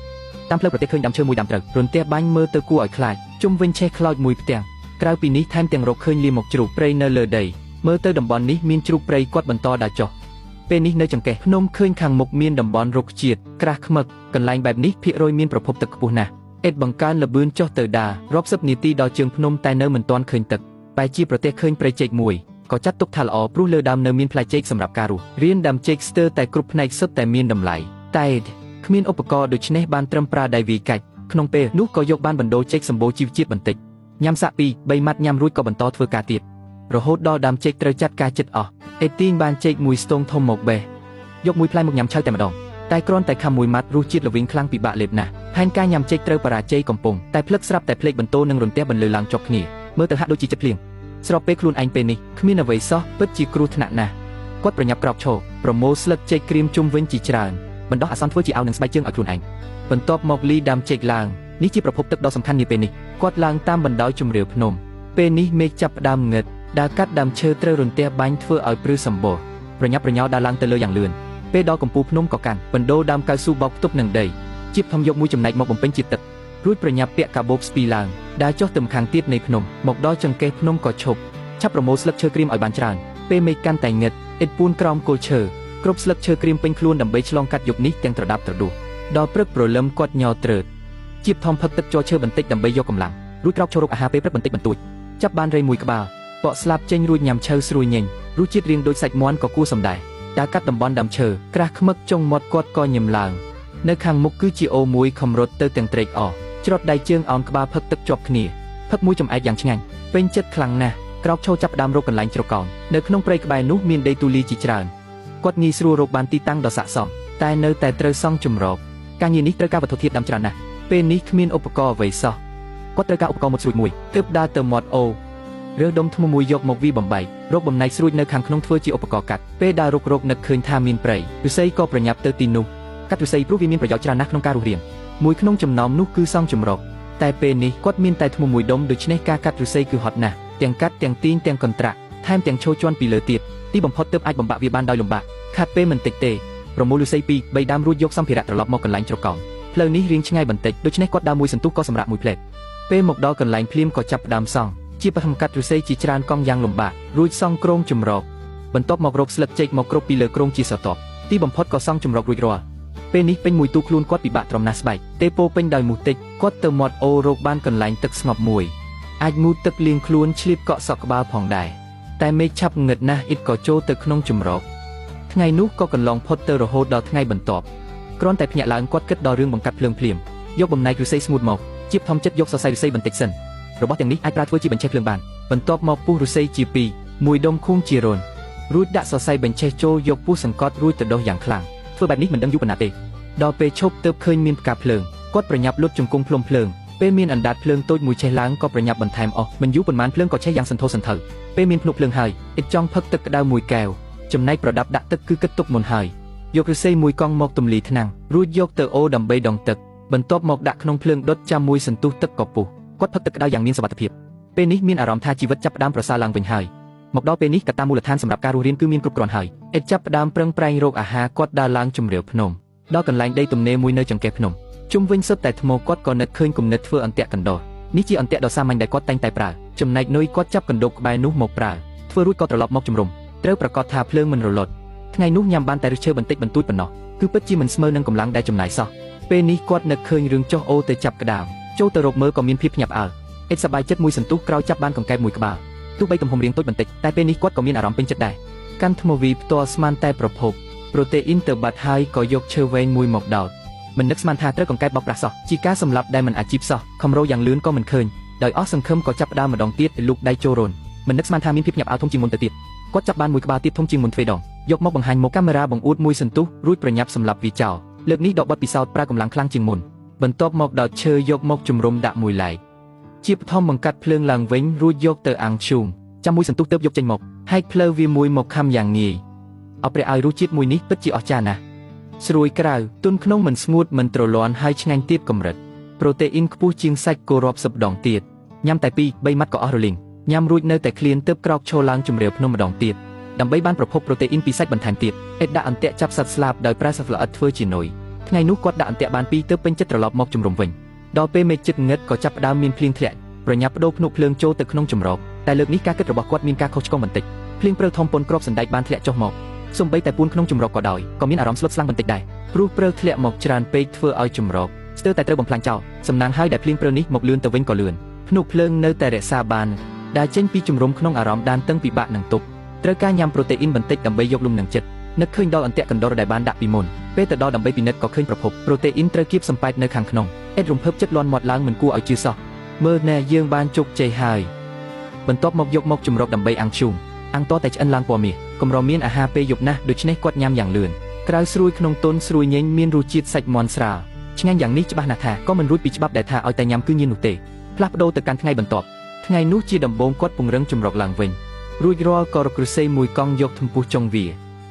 នតាមផ្លូវប្រទេសឃើញដើមឈើមួយដើមត្រូវរន្ទះបាញ់មើលទៅគួរឲ្យខ្លាចជុំវិញឆេះខ្លោចមួយផ្ទាំងក្រៅពីនេះថែមទាំងរកឃើញលាមកជ្រូកព្រៃនៅលើដីមើលទៅតំបន់នេះមានជ្រូកព្រៃគាត់បន្តដើរចុះពេលនេះនៅចង្កេះភ្នំឃើញខាងមុខមានតំបន់រុក្ខជាតិក្រាស់ខ្មឹកកន្លែងបែបនេះភាគរយមានប្រភពទឹកខ្ពស់ណាស់បង្កើនល្បឿនចុះទៅដារាប់សិបនាទីដល់ជើងភ្នំតែនៅមិនទាន់ឃើញទឹកបែរជាប្រទេសឃើញព្រៃចេកមួយក៏ចាត់ទុកថាល្អព្រោះលើដើមនៅមានផ្លែចេកសម្រាប់ការរស់រៀនដាំចេកស្ទើរតែគ្រប់ផ្នែកសុទ្ធតែមានតម្លៃតែគ្មានឧបករណ៍ដូច្នេះបានត្រឹមប្រើដៃវាយកាច់ក្នុងពេលនោះក៏យកបានបណ្ដូលចេកសម្បូរជីវជាតិបន្តិចញ៉ាំសាក់2 3ម៉ាត់ញ៉ាំរួចក៏បន្តធ្វើការទៀតរហូតដល់ដើមចេកត្រូវចាត់ការចិត្តអស់ទាញបានចេកមួយស្ទងធំមកបេះយកមួយផ្លែមកញ៉ាំឆៅតែម្ដងតែគ្រាន់តែខំមួយម៉ាត់រសជាតិល្វីងខ្លាំងពិបាកលេបណាស់ផែនការញ៉ាំចេកត្រូវបរាជ័យកំពុងតែភ្លឹកស្រាប់តែភ្លេចបន្ទោនឹងរន្ទះបន្លឺឡើងជាប់គ្នាមើលទៅហាក់ដូចជាចិត្តភ្លៀងស្របពេលខ្លួនឯងពេលនេះគ្មានអ្វីសោះពិតជាគ្រោះថ្នាក់ណាស់គាត់ប្រញាប់ក្រោកឈរប្រមូលស្លឹកចេកក្រៀមជុំវិញជាច្រើនបណ្ដោះអាសន្នធ្វើជាអាវនឹងស្បែកជើងឲ្យខ្លួនឯងបន្ទាប់មកលីដាំចេកឡើងនេះជាប្រភពទឹកដ៏សំខាន់នាពេលនេះគាត់ឡើងតាមបណ្ដោយជំរាវភ្នំពេលនេះមេឃចាប់ផ្ដើមងឹតដើរកាត់ដើមឈើត្រូវរន្ទះបាញ់ធ្វើឲ្យព្រឺសម្បូរប្រញាប់ប្រញោដើរឡើងទៅលើយ៉ាងលឿនពេលដល់កំពូលភ្នំក៏កាន់បណ្ដូលដើមកៅស៊ូបោកផ្ទប់នឹងដីជីបធំយកមួយចំណែកមកបំពេញជាតិទឹក រួចប្រញាប់ពាក់កាបូបស្ពីឡើងដើរចុះទៅម្ខាងទៀតនៃភ្នំមកដល់ចង្កេះភ្នំក៏ឈប់ឆាប់ប្រមូលស្លឹកឈើក្រៀមឲ្យបានច្រើនពេលមេឃកាន់តែងឹតអ៊ិតពួនក្រោមគល់ឈើគ្រប់ស្លឹកឈើក្រៀមពេញខ្លួនដើម្បីឆ្លងកាត់យប់នេះទាំងត្រដាប់ត្រដួសដល់ព្រឹកព្រលឹមគាត់ញ័រត្រើតជៀបធំផឹកទឹកជ័រឈើបន្តិចដើម្បីយកកម្លាំងរួចក្រោកចូលរកអាហារពេលព្រឹកបន្តិចបន្តួចចាប់បានរៃមួយក្បាលបកស្លាប់ចេញរួចញ៉ាំឈើស្រួយញញរសជាតិរៀងដូចសាច់មាន់ក៏គួរសម្ដែងដើរកាត់តំបន់ដើមឈើក្រាស់ខ្មឹកចុងមាត់គាត់ក៏ញឹមឡើងនៅខាងមុខគឺជាអូមួយខំរត់ទៅទាំងត្រេកអរច្រត់ដៃជើងអោនក្បាលផឹកទឹកជាប់គ្នាផឹកមួយចំអែកយ៉ាងឆ្ងាញ់ពេញចិត្តខ្លាំងណាស់ក្រោកឈរចាប់ផ្ដើមរកកន្លែងជ្រកកោននៅក្នុងព្រៃក្បែរនោះមានដីទូលាយជាច្រើនគាត់ងាយស្រួលរកបានទីតាំងដ៏ស័ក្តិសមតែនៅតែត្រូវសង់ជំរកការងារនេះត្រូវការវត្ថុធាតុដើមច្រើនណាស់ពេលនេះគ្មានឧបករណ៍អ្វីសោះគាត់ត្រូវការឧបករណ៍មុតស្រួចមួយទើបដើរទៅមាត់អូរើសដុំថ្មមួយយកមកវាបំបែករកបំណែកស្រួចនៅខាងក្នុងធ្វើជាឧបករណ៍កាត់ពេលដើររកនឹកឃើញថាមានព្រៃឫស្សីក៏ប្រញាប់ទៅទីនោះកាត់ឫស្សីព្រោះវាមានប្រយោជន៍ច្រើនណាស់ក្នុងការរស់រានមួយក្នុងចំណោមនោះគឺសង់ជំរកតែពេលនេះគាត់មានតែថ្មមួយដុំដូច្នេះការកាត់ឫស្សីគឺហត់ណាស់ទាំងកាត់ទាំងទាញទាំងកន្ត្រាក់ថែមទាំងឈរជន់ពីលើទៀតទីបំផុតទើបអាចបំបាក់វាបានដោយលំបាកខាត់ពេលមិនតិចទេប្រមូលឫស្សី2 3ដើមរួចយកសម្ភារៈត្រឡប់មកកន្លែងជ្រកកោនផ្លូវនេះរៀងឆ្ងាយបន្តិចដូច្នេះគាត់ដើរមួយសន្ទុះក៏សម្រាប់មួយផ្លែតពេលមកដល់កន្លែងភ្លាមក៏ចាប់ផ្ដើមសង់ជាប្រហមកាត់ឫស្សីជាច្រើនកង់យ៉ាងលំបាករួចសង់គ្រោងជំរកបន្ទាប់មករកស្លឹកចេកមកគ្រប់ពីលើគ្រោងជាស្រទាប់ទីបំផុតក៏សង់ជំរករួចរាល់ពេលនេះពេញមួយទូខ្លួនគាត់ពិបាកទ្រាំណាស់ស្បែកទេពោពេញដោយមូសតិចគាត់ទៅមាត់អូរកបានកន្លែងទឹកស្ងប់មួយអាចងូតទឹកលាងខ្លួនឆ្លៀតកក់សក់ក្បាលផងដែរតែមេឃឆាប់ងឹតណាស់អ៊ីតក៏ចូលទៅក្នុងជំរកថ្ងៃនោះក៏កន្លងផុតទៅរហូតដល់ថ្ងៃបន្ទាប់គ្រាន់តែភ្ញាក់ឡើងគាត់គិតដល់រឿងបង្កាត់ភ្លើងភ្លាមយកបំណែកឫស្សីស្ងួតមកជៀបធំចិត្តយកសរសៃឫស្សីបន្តិចសិនរបស់ទាំងនេះអាចប្រើធ្វើជាបញ្ឆេះភ្លើងបានបន្ទាប់មកពុះឫស្សីជាពីរមួយដុំខួងជារនរួចដាក់សរសៃបញ្ឆេះចូលយកពុះសង្កត់រួចទៅដុសយ៉ាងខ្លាំងធ្វើបែបនេះមិនដឹងយូរប៉ុណ្ណាទេដល់ពេលឈប់ទើបឃើញមានផ្កាភ្លើងគាត់ប្រញាប់លុតជង្គង់ភ្លុំភ្លើងពេលមានអណ្ដាតភ្លើងតូចមួយឆេះឡើងក៏ប្រញាប់បន្ថែមអស់មិនយូរប៉ុន្មានភ្លើងក៏ឆេះយ៉ាងសន្ធោសន្ធៅពេលមានភ្នក់ភ្លើងហើយអ៊ិតចង់ផឹកទឹកក្តៅមួយកែវចំណែកប្រដាប់ដាក់ទឹកគឺគិតទុកមុនហើយយកឫស្សីមួយកង់មកទម្លាយថ្នាំងរួចយកទៅអូដើម្បីដងទឹកបន្ទាប់មកដាក់ក្នុងភ្លើងដុតចាំមួយសន្ទុះទឹកក៏ពុះគាត់ផឹកទឹកក្តៅយ៉ាងមានសុវត្ថិភាពពេលនេះមានអារម្មណ៍ថាជីវិតចាប់ផ្ដើមប្រសើរឡើងវិញហើយមកដល់ពេលនេះកត្តាមូលដ្ឋានសម្រាប់ការរស់រានគឺមានគ្រប់គ្រាន់ហើយអ៊ិតចាប់ផ្ដើមប្រឹងប្រែងរកអាហារគាត់ដើរឡើងជំរាវភ្នំដល់កន្លែងដីទំនេរមួយនៅចង្កេះភ្នំជុំវិញសុទ្ធតែថ្មគាត់ក៏នឹកឃើញគំនិតធ្វើអន្ទាក់កណ្ដោនេះជាអន្ទាក់ដ៏សាមញ្ញដែលគាត់តែងតែប្រើចំណែកនុយគាត់ចាប់កណ្ដោក្បែរនោះមកប្រើធ្វើរួចក៏ត្រឡប់មកជំរុំត្រូវប្រកាសថាភ្លើងមិនរលត់ថ្ងៃនោះញ៉ាំបានតែឫសឈើបន្តិចបន្តួចប៉ុណ្ណោះគឺពិតជាមិនស្មើនឹងកម្លាំងដែលចំណាយសោះពេលនេះគាត់នឹកឃើញរឿងចុះអូទៅចាប់ក្តាមចូលទៅរកមើលក៏មានភាពភ្ញាក់ផ្អើលអ៊ិតសប្បាយចិត្តមួយសន្ទុះក្រោយចាប់បានកង្កែបមួយក្បាលទោះបីទំហំរាងតូចបន្តិចតែពេលនេះគាត់ក៏មានអារម្មណ៍ពេញចិត្តដែរកាន់ថ្មវីផ្ទាល់ស្មានតែប្រភពប្រូតេអ៊ីនទៅបាត់ហើយក៏យកឈើវែងមួយមកដោតមិននឹកស្មានថាត្រូវកង្កែបបោកប្រាស់សោះជាការសម្លាប់ដែលមិនអាជីពសោះខំរោយ៉ាងលឿនក៏មិនឃើញដោយអស់សង្ឃឹមក៏ចាប់ផ្ដើមម្ដងទៀតលូកដៃចូលរនមិននឹកស្មានថាមានភាពភ្ញាក់ផ្អើលធំជាងមុនទៅទៀតគាត់ចាប់បានមួយក្បាលទៀតធំជាងមុនទ្វេដងយកមកបង្ហាញមកកាមេរ៉ាបង្អួតមួយសន្ទុះរួចប្រញាប់សម្លាប់វាចោលលើកនេះដកបទពិសោធន៍ប្រើកម្លាំងខ្លាំងជាងមុនបន្ទាប់មកដោតឈើយកមកជំរុំដាក់មួយឡែកជាបឋមបង្កាត់ភ្លើងឡើងវិញរួចយកទៅអាំងឈូងចាំមួយសន្ទុះទើបយកចេញមកហែកផ្លូវវាមួយមកខំយ៉ាងងាយអព្រះឲ្យរសជាតិមួយនេះពិតជាអស្ចារ្យណាស់ស្រួយក្រៅទន់ក្នុងមិនស្ងួតមិនទ្រលាន់ហើយឆ្ងាញ់ទៀតកម្រិតប្រូតេអ៊ីនខ្ពស់ជាងសាច់គោរាប់សិបដងទៀតញ៉ាំតែ2 3ម៉ាត់ក៏អស់រលីងញ៉ាំរួចនៅតែឃ្លានទើបក្រោកឈរឡើងជំរាវភ្នំម្ដងទៀតដើម្បីបានប្រភពប្រូតេអ៊ីនពីសាច់បន្ថែមទៀតអ៊ិតដាក់អន្ទាក់ចាប់សត្វស្លាបដោយប្រើសត្វល្អិតធ្វើជានុយថ្ងៃនោះគាត់ដាក់អន្ទាក់បាន2ទើបពេញចិត្តត្រឡប់មកជំរុំវិញដល់ពេលមេឃជិតងឹតក៏ចាប់ផ្ដើមមានភ្លៀងធ្លាក់ប្រញាប់បដូរភ្នក់ភ្លើងចូលទៅក្នុងជំរកតែលើកនេះការគិតរបស់គាត់មានការខុសឆ្គងបន្តិចភ្លៀងព្រើធំពន់គ្រាប់សណ្ដែកបានធ្លាក់ចុះមកសូម្បីតែពួនក្នុងជំរកក៏ដោយក៏មានអារម្មណ៍ស្លុតស្លាំងបន្តិចដែរព្រោះព្រើធ្លាក់មកច្រើនពេកធ្វើឲ្យជំរកស្ទើរតែត្រូវបំផ្លាញចោលសំណាងហើយដែលភ្លៀងព្រើនេះមកលឿនទៅវិញក៏លឿនភ្នក់ភ្លើងនៅតែរក្សាបានដែលចេញពីជំរុំក្នុងអារម្មណ៍ដានតឹងពិបាកនឹងទប់ត្រូវការញ៉ាំប្រូតេអ៊ីនបន្តិចដើម្បីយកលំនឹងចិត្តនឹកឃើញដល់អន្ទាក់កណ្ដុរដែលបានដាក់ពីមុនពេលទៅដល់ដើម្បីពិនិត្យក៏ឃើញប្រភពប្រូតេអ៊ីនត្រូវគៀបសំប៉ែតនៅខាងក្នុងអ៊ិតរំភើបចិត្តលាន់មាត់ឡើងមិនគួរឲ្យជឿសោះមើលណែយើងបានជោគជ័យហើយបន្ទាប់មកយកមកជំរកដើម្បីអាំងឈូងអាំងតតែឆ្អិនឡើងពណ៌មាសកម្រមានអាហារពេលយប់ណាស់ដូច្នេះគាត់ញ៉ាំយ៉ាងលឿនក្រៅស្រួយក្នុងទន់ស្រួយញែងមានរសជាតិសាច់មាន់ស្រាលឆ្ងាញ់យ៉ាងនេះច្បាស់ណាស់ថាក៏មិនរួចពីច្បាប់ដែលថាឲ្យតែញ៉ាំគឺញៀននោះទេផ្លាស់ប្ដូរទៅកាន់ថ្ងៃបន្ទាប់ថ្ងៃនោះជាដំបូងគាត់ពង្រឹងជំរកឡើងវិញរួចរាល់ក៏រកឫស្សីមួយកង់យកធំពុះចុងវា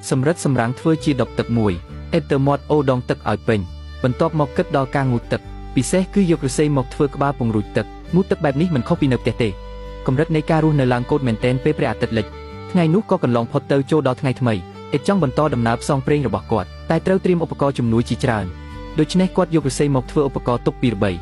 សម្រិតសម្រាំងធ្វើជាដបទឹកមួយអ៊ិតទៅមាត់អូដងទឹកឲ្យពេញបន្ទាប់មកគិតដល់ការងូតទឹកពិសេសគឺយកឫស្សីមកធ្វើក្បាលពង្រួចទឹកងូតទឹកបែបនេះមិនខុសពីនៅផ្ទះទេកម្រិតនៃការរស់នៅឡើងកូដមែនទែនពេលព្រះអាទិត្យលិចថ្ងៃនោះក៏កន្លងផុតទៅចូលដល់ថ្ងៃថ្មីអ៊ិតចង់បន្តដំណើរផ្សងព្រេងរបស់គាត់តែត្រូវត្រៀមឧបករណ៍ជំនួយជាច្រើនដូច្នេះគាត់យកឫស្សីមកធ្វើឧបករណ៍ទប់ពីរបី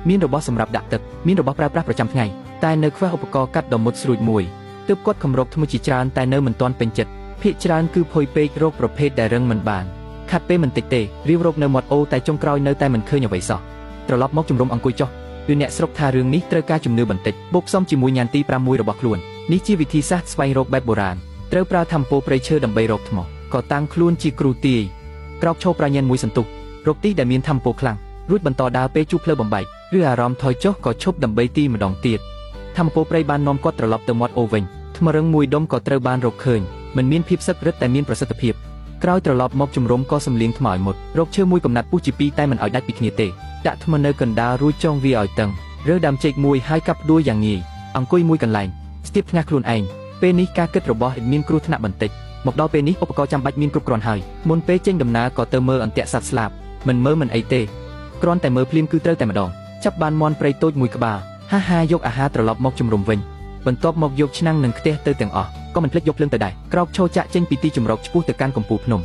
មានរបស់សម្រាប់ដាក់ទឹកមានរបស់ប្រើប្រាស់ប្រចាំថ្ងៃតែនៅខ្វះឧបករណ៍កាត់ដ៏មុតស្រួចមួយទើបគាត់គម្រប់ថ្មជាច្រើនតែនៅមិនទាន់ពេញចិត្តភាគច្រើនគឺភ័យពេករោគប្រភេទដែលរឹងមិនបានខាត់ពេលមិនតិចទេរាវរោគនៅមាត់អូតែចុងក្រោយនៅតែមិនឃើញអ្វីសោះត្រឡប់មកជំរុំអង្គុយចុះគឺអ្នកស្រុកថារឿងនេះត្រូវការជំនឿបន្តិចបូកផ្សំជាមួយញ៉ានទី6របស់ខ្លួននេះជាវិធីសាស្ត្រស្វែងរកបែបបុរាណត្រូវប្រើធម្មពលព្រៃឈើដើម្បីរកថ្មក៏តាំងខ្លួនជាគ្រូទាយក្រោកឈរប្រាជ្ញាមួយសន្ទុះរកទីដែលមានធម្មពលខ្លាំងរួចបន្តដើរពេលជួបផ្លូវបំបែកឬអារម្មណ៍ថយចុះក៏ឈប់ដើម្បីទីម្ដងទៀតធម្មពលព្រៃបាននាំគាត់ត្រឡប់ទៅមាត់អូវិញថ្មរឹងមួយដុំក៏ត្រូវបានរកឃើញមិនមានភាពសឹករឹតតែមានប្រសិទ្ធភាពក្រោយត្រឡប់មកជំរុំក៏សំលៀងថ្មឲ្យមុតរកឈើមួយកំណាត់ពុះជាពីរតែមិនឲ្យដាច់ពីគ្នាទេដាក់ថ្មនៅកណ្ដាលរួចចងវាឲ្យតឹងរើដើមចេកមួយហើយកាប់ដួលយ៉ាងងាយអង្គុយមួយកន្លែងស្ទាបថ្ងាសខ្លួនឯងពេលនេះការគិតរបស់មានគ្រោះថ្នាក់បន្តិចមកដល់ពេលនេះឧបករណ៍ចាំបាច់មានគ្រប់គ្រាន់ហើយមុនពេលចេញដំណើរក៏ទៅមើលអន្ទាក់សត្វស្លាបមិនមើលមិនអីទេគ្រាន់តែមើលភ្លាមគឺត្រូវតែម្ដងចាប់បានមាន់ព្រៃតូចមួយក្បាលហាយកអាហារត្រឡប់មកជំរុំវិញបន្ទាប់មកយកឆ្នាំងនិងខ្ទះទៅទាំងអស់ក៏មិនភ្លេចយកភ្លើងទៅដែរក្រោកឈរចាក់ចេញពីទីជំរកឆ្ពោះទៅកាន់កំពូលភ្នំ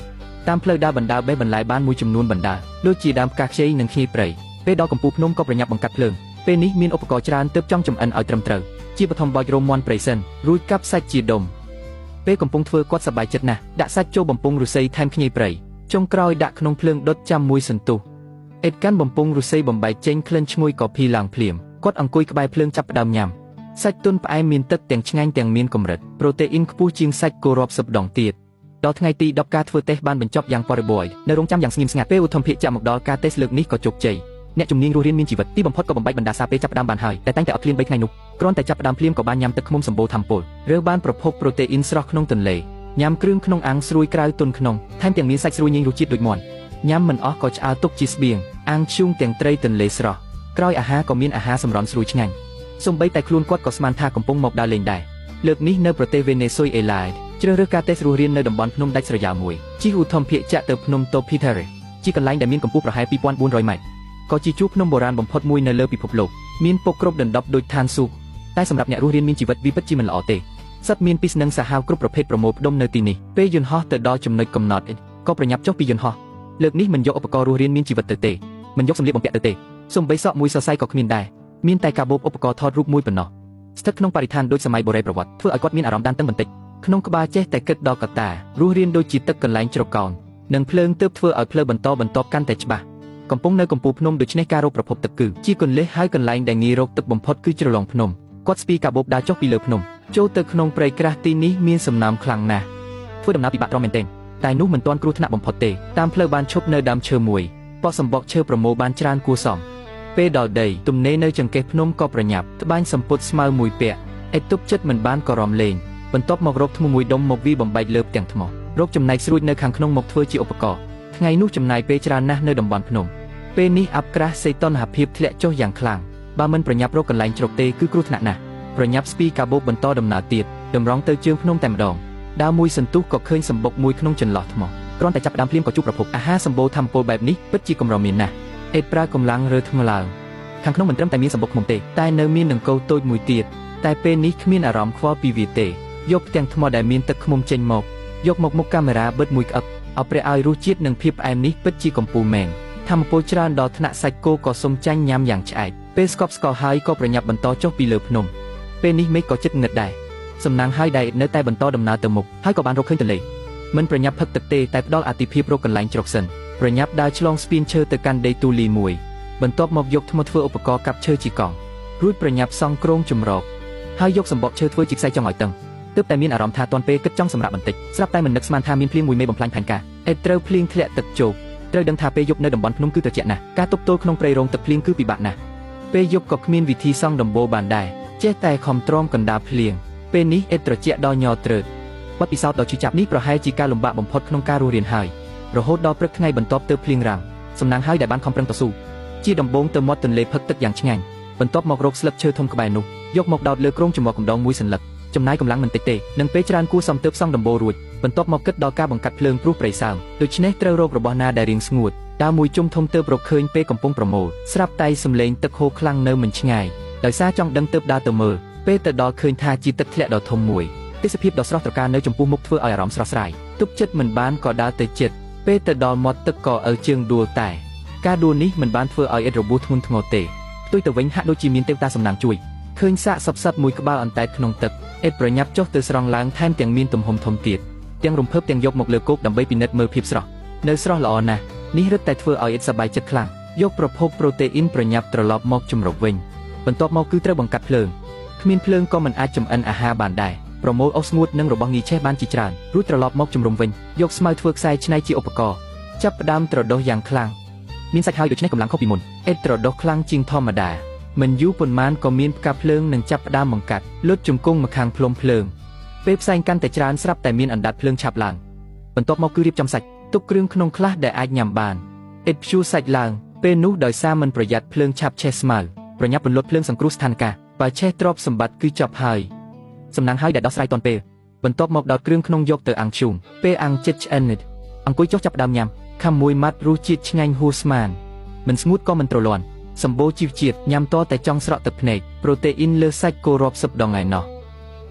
តាមផ្លូវដើរបណ្ដើបេះបន្លែបានមួយចំនួនបណ្ដើដូចជាដើមផ្កាខ្ចីនិងខ្ញីព្រៃពេលដល់កំពូលភ្នំក៏ប្រញាប់បង្កាត់ភ្លើងពេលនេះមានឧបករណ៍ច្រើនទើបចង់ចំអិនឲ្យត្រឹមត្រូវជាបឋមបោចរោមមាន់ព្រៃសិនរួចកាប់សាច់ជាដុំពេលកំពុងធ្វើគាត់សប្បាយចិត្តណាស់ដាក់សាច់ចូលបំពង់រុស័យថែមខ្ញីព្រៃចុងក្រោយដាក់ក្នុងភ្លើងដុតចាំមួយសន្ទុះអេតកាន់បំពង់រុស័យបំបែកចេញក្លិនឈ្ងុយក៏ភីឡើងភ្លាមគាត់អង្គុយក្បែរភ្លើងចាប់ផ្ដើមញ៉ាំសាច់ទន់ផ្អែមមានទឹកទាំងឆ្ងាញ់ទាំងមានកម្រិតប្រូតេអ៊ីនខ្ពស់ជាងសាច់គោរាប់សិបដងទៀតដល់ថ្ងៃទី10ការធ្វើតេស្តបានបញ្ចប់យ៉ាងបរិបូរណ៍នៅរងចាំយ៉ាងស្ងៀមស្ងាត់ពេលឧទ្ធម្ភាគចាក់មកដល់ការតេស្តលើកនេះក៏ជោគជ័យអ្នកជំនាញរស់រានមានជីវិតទីបំផុតក៏បំបែកបណ្ដាសាពេលចាប់ផ្ដើមបានហើយតែតែងតែអត់ឃ្លាន3ថ្ងៃនោះគ្រាន់តែចាប់ផ្ដើមភ្លាមក៏បានញ៉ាំទឹកឃ្មុំសម្បូរធម្មពលរើបានប្រភពប្រូតេអ៊ីនស្រស់ក្នុងទន្លេញ៉ាំគ្រឿងក្នុងអាំងស្រួយក្រៅទន់ក្នុងថែមទាំងមានសាច់ស្រួយញញរសជាតិដូចមាន់ញ៉ាំមិនអស់ក៏ឆ្អើរទុកជាស្បៀងអាំងឈូងទាំងត្រីទន្លេស្រស់ក្រោយអាហារក៏មានអាហារសម្រន់ស្រួយឆ្ងាញ់សូម្បីតែខ្លួនគាត់ក៏ស្មានថាកំពុងមកដើរលេងដែរលើកនេះនៅប្រទេសវេណេស៊ុយអេឡាជ្រើសរើសការតេស្តរស់រាននៅតំបន់ភ្នំដាច់ស្រយាលមួយជិះឧទ្ធម្ភាគចាក់ទៅភ្នំតូភីថារេជាកន្លែងដែលមានកម្ពស់ប្រហែល 2400 ម៉ែត្រក៏ជាជួរភ្នំបុរាណបំផុតមួយនៅលើពិភពលោកមានពុកគ្រប់ដណ្ដប់ដូចឋានសួគ៌តែសម្រាប់អ្នករស់រានមានជីវិតវាពិតជាមិនល្អទេសិតមានពីស្នឹងសាហាវគ្រប់ប្រភេទប្រមូលផ្ដុំនៅទីនេះពេលយន្តហោះទៅដល់ចំណុចកំណត់ក៏ប្រញាប់ចុះពីយន្តហោះលើកនេះមិនយកឧបករណ៍រស់រានមានជីវិតទៅទេមិនយកសម្លៀកបំពាក់ទៅទេសូម្បីសក់មួយសរសៃក៏គ្មានដែរមានតែកាបូបឧបករណ៍ថតរូបមួយប៉ុណ្ណោះស្ថិតក្នុងបរិស្ថានដូចសម័យបុរេប្រវត្តិធ្វើឲ្យគាត់មានអារម្មណ៍តានតឹងបន្តិចក្នុងក្បាលចេះតែគិតដល់កត្តារស់រានដូចជាទឹកកន្លែងជ្រកោននិងភ្លើងទើបធ្វើឲ្យផ្លូវបន្តកាន់តែច្បាស់កំពុងនៅកំពូលភ្នំដូច្នេះការរកប្រភពទឹកគឺជាគន្លឹះហើយកន្លែងដែលងាយរកទឹកបំផុតគឺជ្រលងភ្នំគាត់ស្ពីកាបូបដើរចុះពីលើភ្នំចូលទៅក្នុងព្រៃក្រាស់ទីនេះមានសំណើមខ្លាំងណាស់ធ្វើដំណើរពិបាកទ្រាំមែនទែនតែនោះមិនទាន់គ្រោះថ្នាក់បំផុតទេតាមផ្លូវបានឈប់នៅដើមឈើមួយប៉ោះសម្បកឈើប្រមូលបានច្រើនគួរសមពេលដល់ដីទំនេរនៅចង្កេះភ្នំក៏ប្រញាប់ត្បាញសម្ពុតស្មៅមួយពាក់ឯទប់ចិត្តមិនបានក៏រំលេងបន្ទាប់មករកថ្មមួយដុំមកវាបំបែកលើផ្ទាំងថ្មរកចំណែកស្រួចនៅខាងក្នុងមកធ្វើជាឧបករណ៍ថ្ងៃនោះចំណាយពេលច្រើនណាស់នៅតំបន់ភ្នំពេលនេះអាប់ក្រាស់សេតុនហភាពធ្លាក់ចុះយ៉ាងខ្លាំងបើមិនប្រញាប់រកកន្លែងជ្រកទេគឺគ្រោះថ្នាក់ណាស់ប្រញាប់ស្ពីកាបូបបន្តដំណើរទៀតតម្រង់ទៅជើងភ្នំតែម្ដងដើរមួយសន្ទុះក៏ឃើញសម្បុកមួយក្នុងចន្លោះថ្មគ្រាន់តែចាប់ផ្ដើមភ្លាមក៏ជួបប្រភពអាហារសម្បូរធម្មពលបែបនេះពិតជាកម្រមានណាស់អេតប្រើកម្លាំងរើថ្មឡើងខាងក្នុងមិនត្រឹមតែមានសម្បុកឃ្មុំទេតែនៅមានដង្កូវតូចមួយទៀតតែពេលនេះគ្មានអារម្មណ៍ខ្វល់ពីវាទេយកផ្ទាំងថ្មដែលមានទឹកឃ្មុំចេញមកយកមកមុខកាមេរ៉ាបិទមួយក្អឹបឲ្យព្រះឲ្យរសជាតិនិងភាពផ្អែមនេះពិតជាកំពូលមែនធម្មពលច្រើនដល់ថ្នាក់សាច់គោក៏សុំចាញ់ញ៉ាំយ៉ាងឆ្អែតពេលស្កប់ស្កល់ហើយក៏ប្រញាប់បន្តចុះពីលើភ្នំពេលនេះមេឃក៏ជិតងឹតដែរសំណាងហើយដែលនៅតែបន្តដំណើរទៅមុខហើយក៏បានរកឃើញទន្លេមិនប្រញាប់ផឹកទឹកទេតែផ្ដល់អាទិភាពរកកន្លែងជ្រកសិនប្រញាប់ដើរឆ្លងស្ពានឈើទៅកាន់ដីទូលីមួយបន្ទាប់មកយកថ្មធ្វើឧបករណ៍កាប់ឈើជាកង់រួចប្រញាប់សង់គ្រោងចម្រោកហើយយកសម្បកឈើធ្វើជាខ្សែចង់ឲ្យតឹងទើបតែមានអារម្មណ៍ថាទាន់ពេលគិតចង់សម្រាប់បន្តិចស្រាប់តែមិននឹកស្មានថាមានភ្លៀងមួយមេបំផ្លាញផែនការអេតត្រូវភ្លៀងធ្លាក់ទឹកជោកត្រូវដឹងថាពេលយប់នៅតំបន់ភ្នំគឺត្រជាក់ណាស់ការទប់ទល់ក្នុងព្រៃរងទឹកភ្លៀងគឺពិបាកណាស់ពេលយប់ក៏គ្មានវិធីសង់ដំបូលបានដែរចេះតែខំទ្រាំកណ្ដាលភ្លៀងពេលនេះអេតត្រជាក់ដល់ញ័រត្រើតបទពិសោធន៍ដ៏ឈឺចាប់នេះប្រហែលជាការលំបាកបំផុតក្នុងការរស់រានហើយរហូតដល់ព្រឹកថ្ងៃបន្ទាប់ទើបភ្លៀងរាំងសំណាងហើយដែលបានខំប្រឹងតស៊ូជាដំបូងទៅមាត់ទន្លេផឹកទឹកយ៉ាងឆ្ងាញ់បន្ទាប់មករកស្លឹកឈើធំក្បែរនោះយកមកដោតលើគ្រោងចំមកកម្ដងមួយសន្លឹកចំណាយកម្លាំងមិនតិចទេនឹងពេលច្រើនគួរសមទើបសង់ដំបូលរួចបន្ទាប់មកគិតដល់ការបង្កាត់ភ្លើងព្រោះព្រៃសើមដូច្នេះត្រូវរករបស់ណាដែលរៀងស្ងួតដើមមួយជុំធំទើបរកឃើញពេលកំពុងប្រមូលស្រាប់តែសំឡេងទឹកហូរខ្លាំងនៅមិនឆ្ងាយដោយសារចង់ដឹងទើបដើរទៅមើលពេលទៅដល់ឃើញថាជាទឹកធ្លាក់ដ៏ធំមួយទេសភាពដ៏ស្រស់ត្រកាលនៅចំពោះមុខធ្វើឲ្យអារម្មណ៍ស្រស់ស្រាយទប់ចិត្តមិនបានក៏ដើរទៅជិតពេលទៅដល់មាត់ទឹកក៏ឪជើងដួលតែការដួលនេះមិនបានធ្វើឲ្យអេតរបួសធ្ងន់ធ្ងរទេ ផ្ទុយទៅវិញហាក់ដូចជាមានទេវតាសំណាងជួយឃើញសាកសពមួយក្បាលអន្តែតក្នុងទឹកអេតប្រញាប់ចុះទៅស្រង់ឡើងថែមទាំងមានទំហំធំទៀតទាំងរំភើបទាំងយកមកលើគោកដើម្បីពិនិត្យមើលភាពស្រស់នៅស្រស់ល្អណាស់នេះរឹតតែធ្វើឲ្យអេតសប្បាយចិត្តខ្លាំងយកប្រភពប្រូតេអ៊ីនប្រញាប់ត្រឡប់មកជំរកវិញបន្ទាប់មកគឺត្រូវបង្កាត់ភ្លើងគ្មានភ្លើងក៏មិនអាចចម្អិនអាហារបានដែរប្រមូលអុសស្ងួតនិងរបស់ងាយឆេះបានជាច្រើនរួចត្រឡប់មកជំរុំវិញយកស្មៅធ្វើខ្សែច្នៃជាឧបករណ៍ចាប់ផ្ដើមត្រដុសយ៉ាងខ្លាំងមានសាច់ហើយដូច្នេះកម្លាំងខុសពីមុនអេតត្រដុសខ្លាំងជាងធម្មតាមិនយូរប៉ុន្មានក៏មានផ្កាភ្លើងនឹងចាប់ផ្ដើមបង្កាត់លុតជង្គង់ម្ខាងភ្លុំភ្លើងពេលផ្សែងកាន់តែច្រើនស្រាប់តែមានអណ្ដាតភ្លើងឆាប់ឡើងបន្ទាប់មកគឺរៀបចំសាច់ទុកគ្រឿងក្នុងខ្លះដែលអាចញ៉ាំបានអេតព្យួរសាច់ឡើងពេលនោះដោយសារមិនប្រយ័ត្នភ្លើងឆាប់ឆេះស្មៅប្រញាប់ពន្លត់ភ្លើងសង្គ្រោះស្ថានភាពបើឆេះទ្រព្យសម្បត្តិគឺចប់ហើយសំណាងហើយដែលដោះស្រាយទាន់ពេលបន្ទាប់មកដោតគ្រឿងក្នុងយកទៅអាំងឈូងពេលអាំងចិត្តឆ្អិននិតអង្គុយចុះចាប់ដើមញ៉ាំខាំមួយម៉ាត់រសជាតិឆ្ងាញ់ហួសស្មានមិនស្ងួតក៏មិនទ្រលាន់សម្បូរជីវជាតិញ៉ាំតតែចង់ស្រក់ទឹកភ្នែកប្រូតេអ៊ីនលើសាច់គោរាប់សិបដងឯណោះ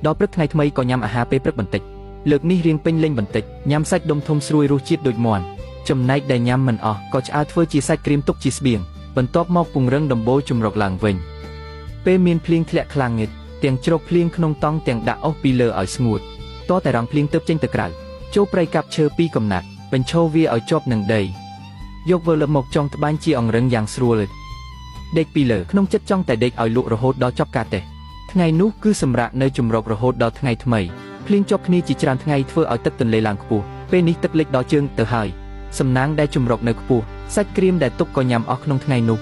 ដល់ព្រឹកថ្ងៃថ្មីក៏ញ៉ាំអាហារពេលព្រឹកបន្តិចលើកនេះរៀងពេញលេញបន្តិចញ៉ាំសាច់ដុំធំស្រួយរសជាតិដូចមាន់ចំណែកដែលញ៉ាំមិនអស់ក៏ឆ្អើរធ្វើជាសាច់ក្រៀមទុកជាស្បៀងបន្ទាប់មកពង្រឹងដំបូលជំរកឡើងវិញពេលមានភ្លៀងធ្លាក់ខ្លាំងងឹតទាំងជ្រកភ្លៀងក្នុងតង់ទាំងដាក់អុសពីលើឲ្យស្ងួតតតែរងភ្លៀងទើបចេញទៅក្រៅចូលព្រៃកាប់ឈើពីកំណាត់បញ្ឈរវាឲ្យជាប់នឹងដីយកវើលឹបមកចងត្បាញជាអង្រឹងយ៉ាងស្រួលដេកពីលើក្នុងចិត្តចង់តែដេកឲ្យលក់រហូតដល់ចប់ការទេថ្ងៃនោះគឺសម្រាប់នៅជំរករហូតដល់ថ្ងៃថ្មីភ្លៀងជាប់គ្នាជាច្រើនថ្ងៃធ្វើឲ្យទឹកទន្លេឡើងខ្ពស់ពេលនេះទឹកលិចដល់ជើងទៅហើយសំណាងដែលជំរកនៅខ្ពស់សាច់ក្រៀមដែលទុកក៏ញ៉ាំអស់ក្នុងថ្ងៃនោះ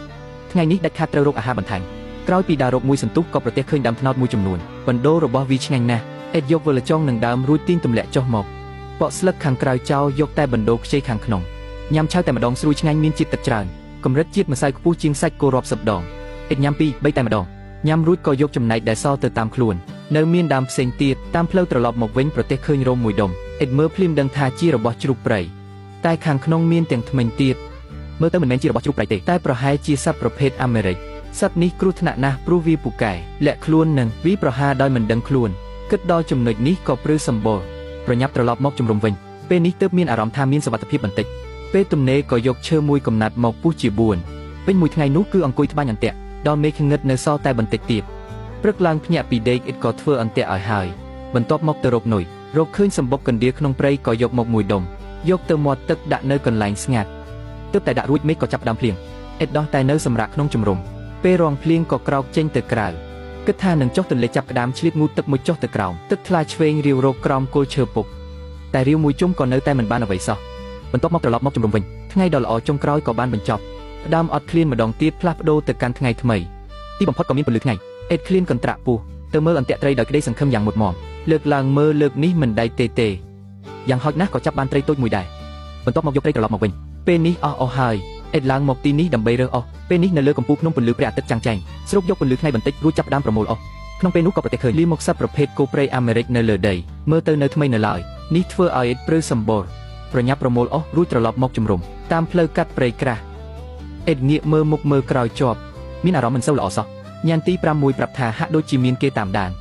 ថ្ងៃនេះដាច់ខាតត្រូវរកអាហារបន្ថែមក្រោយពីដើររកមួយសន្ទុះក៏ប្រទះឃើញដើមត្នោតមួយចំនួនបណ្ដូលរបស់វាឆ្ងាញ់ណាស់អេតយកវលចងនឹងដើមរួចទាញទម្លាក់ចុះមកបកស្លឹកខាងក្រៅចោលយកតែបណ្ដូលខ្ចីខាងក្នុងញ៉ាំឆៅតែម្ដងស្រួយឆ្ងាញ់មានជាតិទឹកច្រើនកម្រិតជាតិម្សៅខ្ពស់ជាងសាច់គោរាប់សិបដងអេតញ៉ាំ2 3តែម្ដងញ៉ាំរួចក៏យកចំណែកដែលសល់ទៅតាមខ្លួននៅមានដើមផ្សេងទៀតតាមផ្លូវត្រឡប់មកវិញប្រទះឃើញរោមមួយដុំអេតមើលភ្លាមដឹងថាជារបស់ជ្រូកព្រៃតែខាងក្នុងមានទាំងធ្មេញទៀតមើលទៅមិនមែនជារបស់ជ្រូកព្រៃទេតែប្រហែលជាសត្វប្រភេទអាមេរិកសត្វនេះគ្រោះថ្នាក់ណាស់ព្រោះវាពូកែលាក់ខ្លួននឹងវាប្រហារដោយមិនដឹងខ្លួនគិតដល់ចំណុចនេះក៏ព្រឺសម្បូរប្រញាប់ត្រឡប់មកជំរុំវិញពេលនេះទើបមានអារម្មណ៍ថាមានសុវត្ថិភាពបន្តិចពេលទំនេរក៏យកឈើមួយកំណាត់មកពុះជា4ពេញមួយថ្ងៃនោះគឺអង្គុយត្បាញអន្ទាក់ដល់មេឃងឹតនៅសល់តែបន្តិចទៀតព្រឹកឡើងភ្ញាក់ពីដេកអ៊ីតក៏ធ្វើអន្ទាក់ឲ្យហើយបន្ទាប់មកទៅរកនុយរកឃើញសម្បុកកណ្ដៀរក្នុងព្រៃក៏យកមកមួយដុំយកទៅមាត់ទឹកដាក់នៅកន្លែងស្ងាត់ទើបតែដាក់រួចមេឃក៏ចាប់ផ្ដើមភ្លៀងអ៊ីតដោះតែនៅសម្រាប់ក្នុងជំរុំពេលរងភ្លៀងក៏ក្រោកចេញទៅក្រៅគិតថានឹងចុះទន្លេចាប់ក្តាមឆ្លៀតងូតទឹកមួយចុះទៅក្រោមទឹកថ្លាឆ្វេងរាវរកក្រោមគល់ឈើពុកតែរាវមួយជុំក៏នៅតែមិនបានអ្វីសោះបន្ទាប់មកត្រឡប់មកជំរុំវិញថ្ងៃដ៏ល្អចុងក្រោយក៏បានបញ្ចប់ផ្ដើមអត់ឃ្លានម្ដងទៀតផ្លាស់ប្ដូរទៅកាន់ថ្ងៃថ្មីទីបំផុតក៏មានពន្លឺថ្ងៃអេតឃ្លានកន្ត្រាក់ពោះទៅមើលអន្ទាក់ត្រីដោយក្តីសង្ឃឹមយ៉ាងមុតមមលើកឡើងមើលលើកនេះមិនដៃទេយ៉ាងហោចណាស់ក៏ចាប់បានត្រីតូចមួយដែរបន្ទាប់មកយកត្រីត្រឡប់មកវិញពេលនេះអស់ហើយអេតឡើងមកទីនេះដើម្បីរើសអស់ពេលនេះនៅលើកំពូលភ្នំពន្លឺព្រះអាទិត្យចាំងចែងស្រូបយកពន្លឺថ្ងៃបន្តិចរួចចាប់ផ្ដើមប្រមូលអស់ក្នុងពេលនោះក៏ប្រទះឃើញលីមកសត្វប្រភេទគោព្រៃអាមេរិកនៅលើដីមើលទៅនៅថ្មីនៅឡើយនេះធ្វើឲ្យអេតព្រឺសម្បូរប្រញាប់ប្រមូលអស់រួចត្រឡប់មកជំរុំតាមផ្លូវកាត់ព្រៃក្រាស់អេតងាកមើលមុខមើលក្រោយជាប់មានអារម្មណ៍មិនសូវល្អសោះញ៉ានទី5មួយប្រាប់ថាហាក់ដូចជាមានគេតាមដាន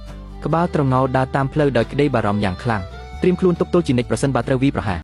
ក្បាលត្រងោលដើរតាមផ្លូវដោយក្តីបារម្ភយ៉ាងខ្លាំងត្រៀមខ្លួនទប់ទល់ជានិច្ចប្រសិនបើត្រូវវាយប្រហារ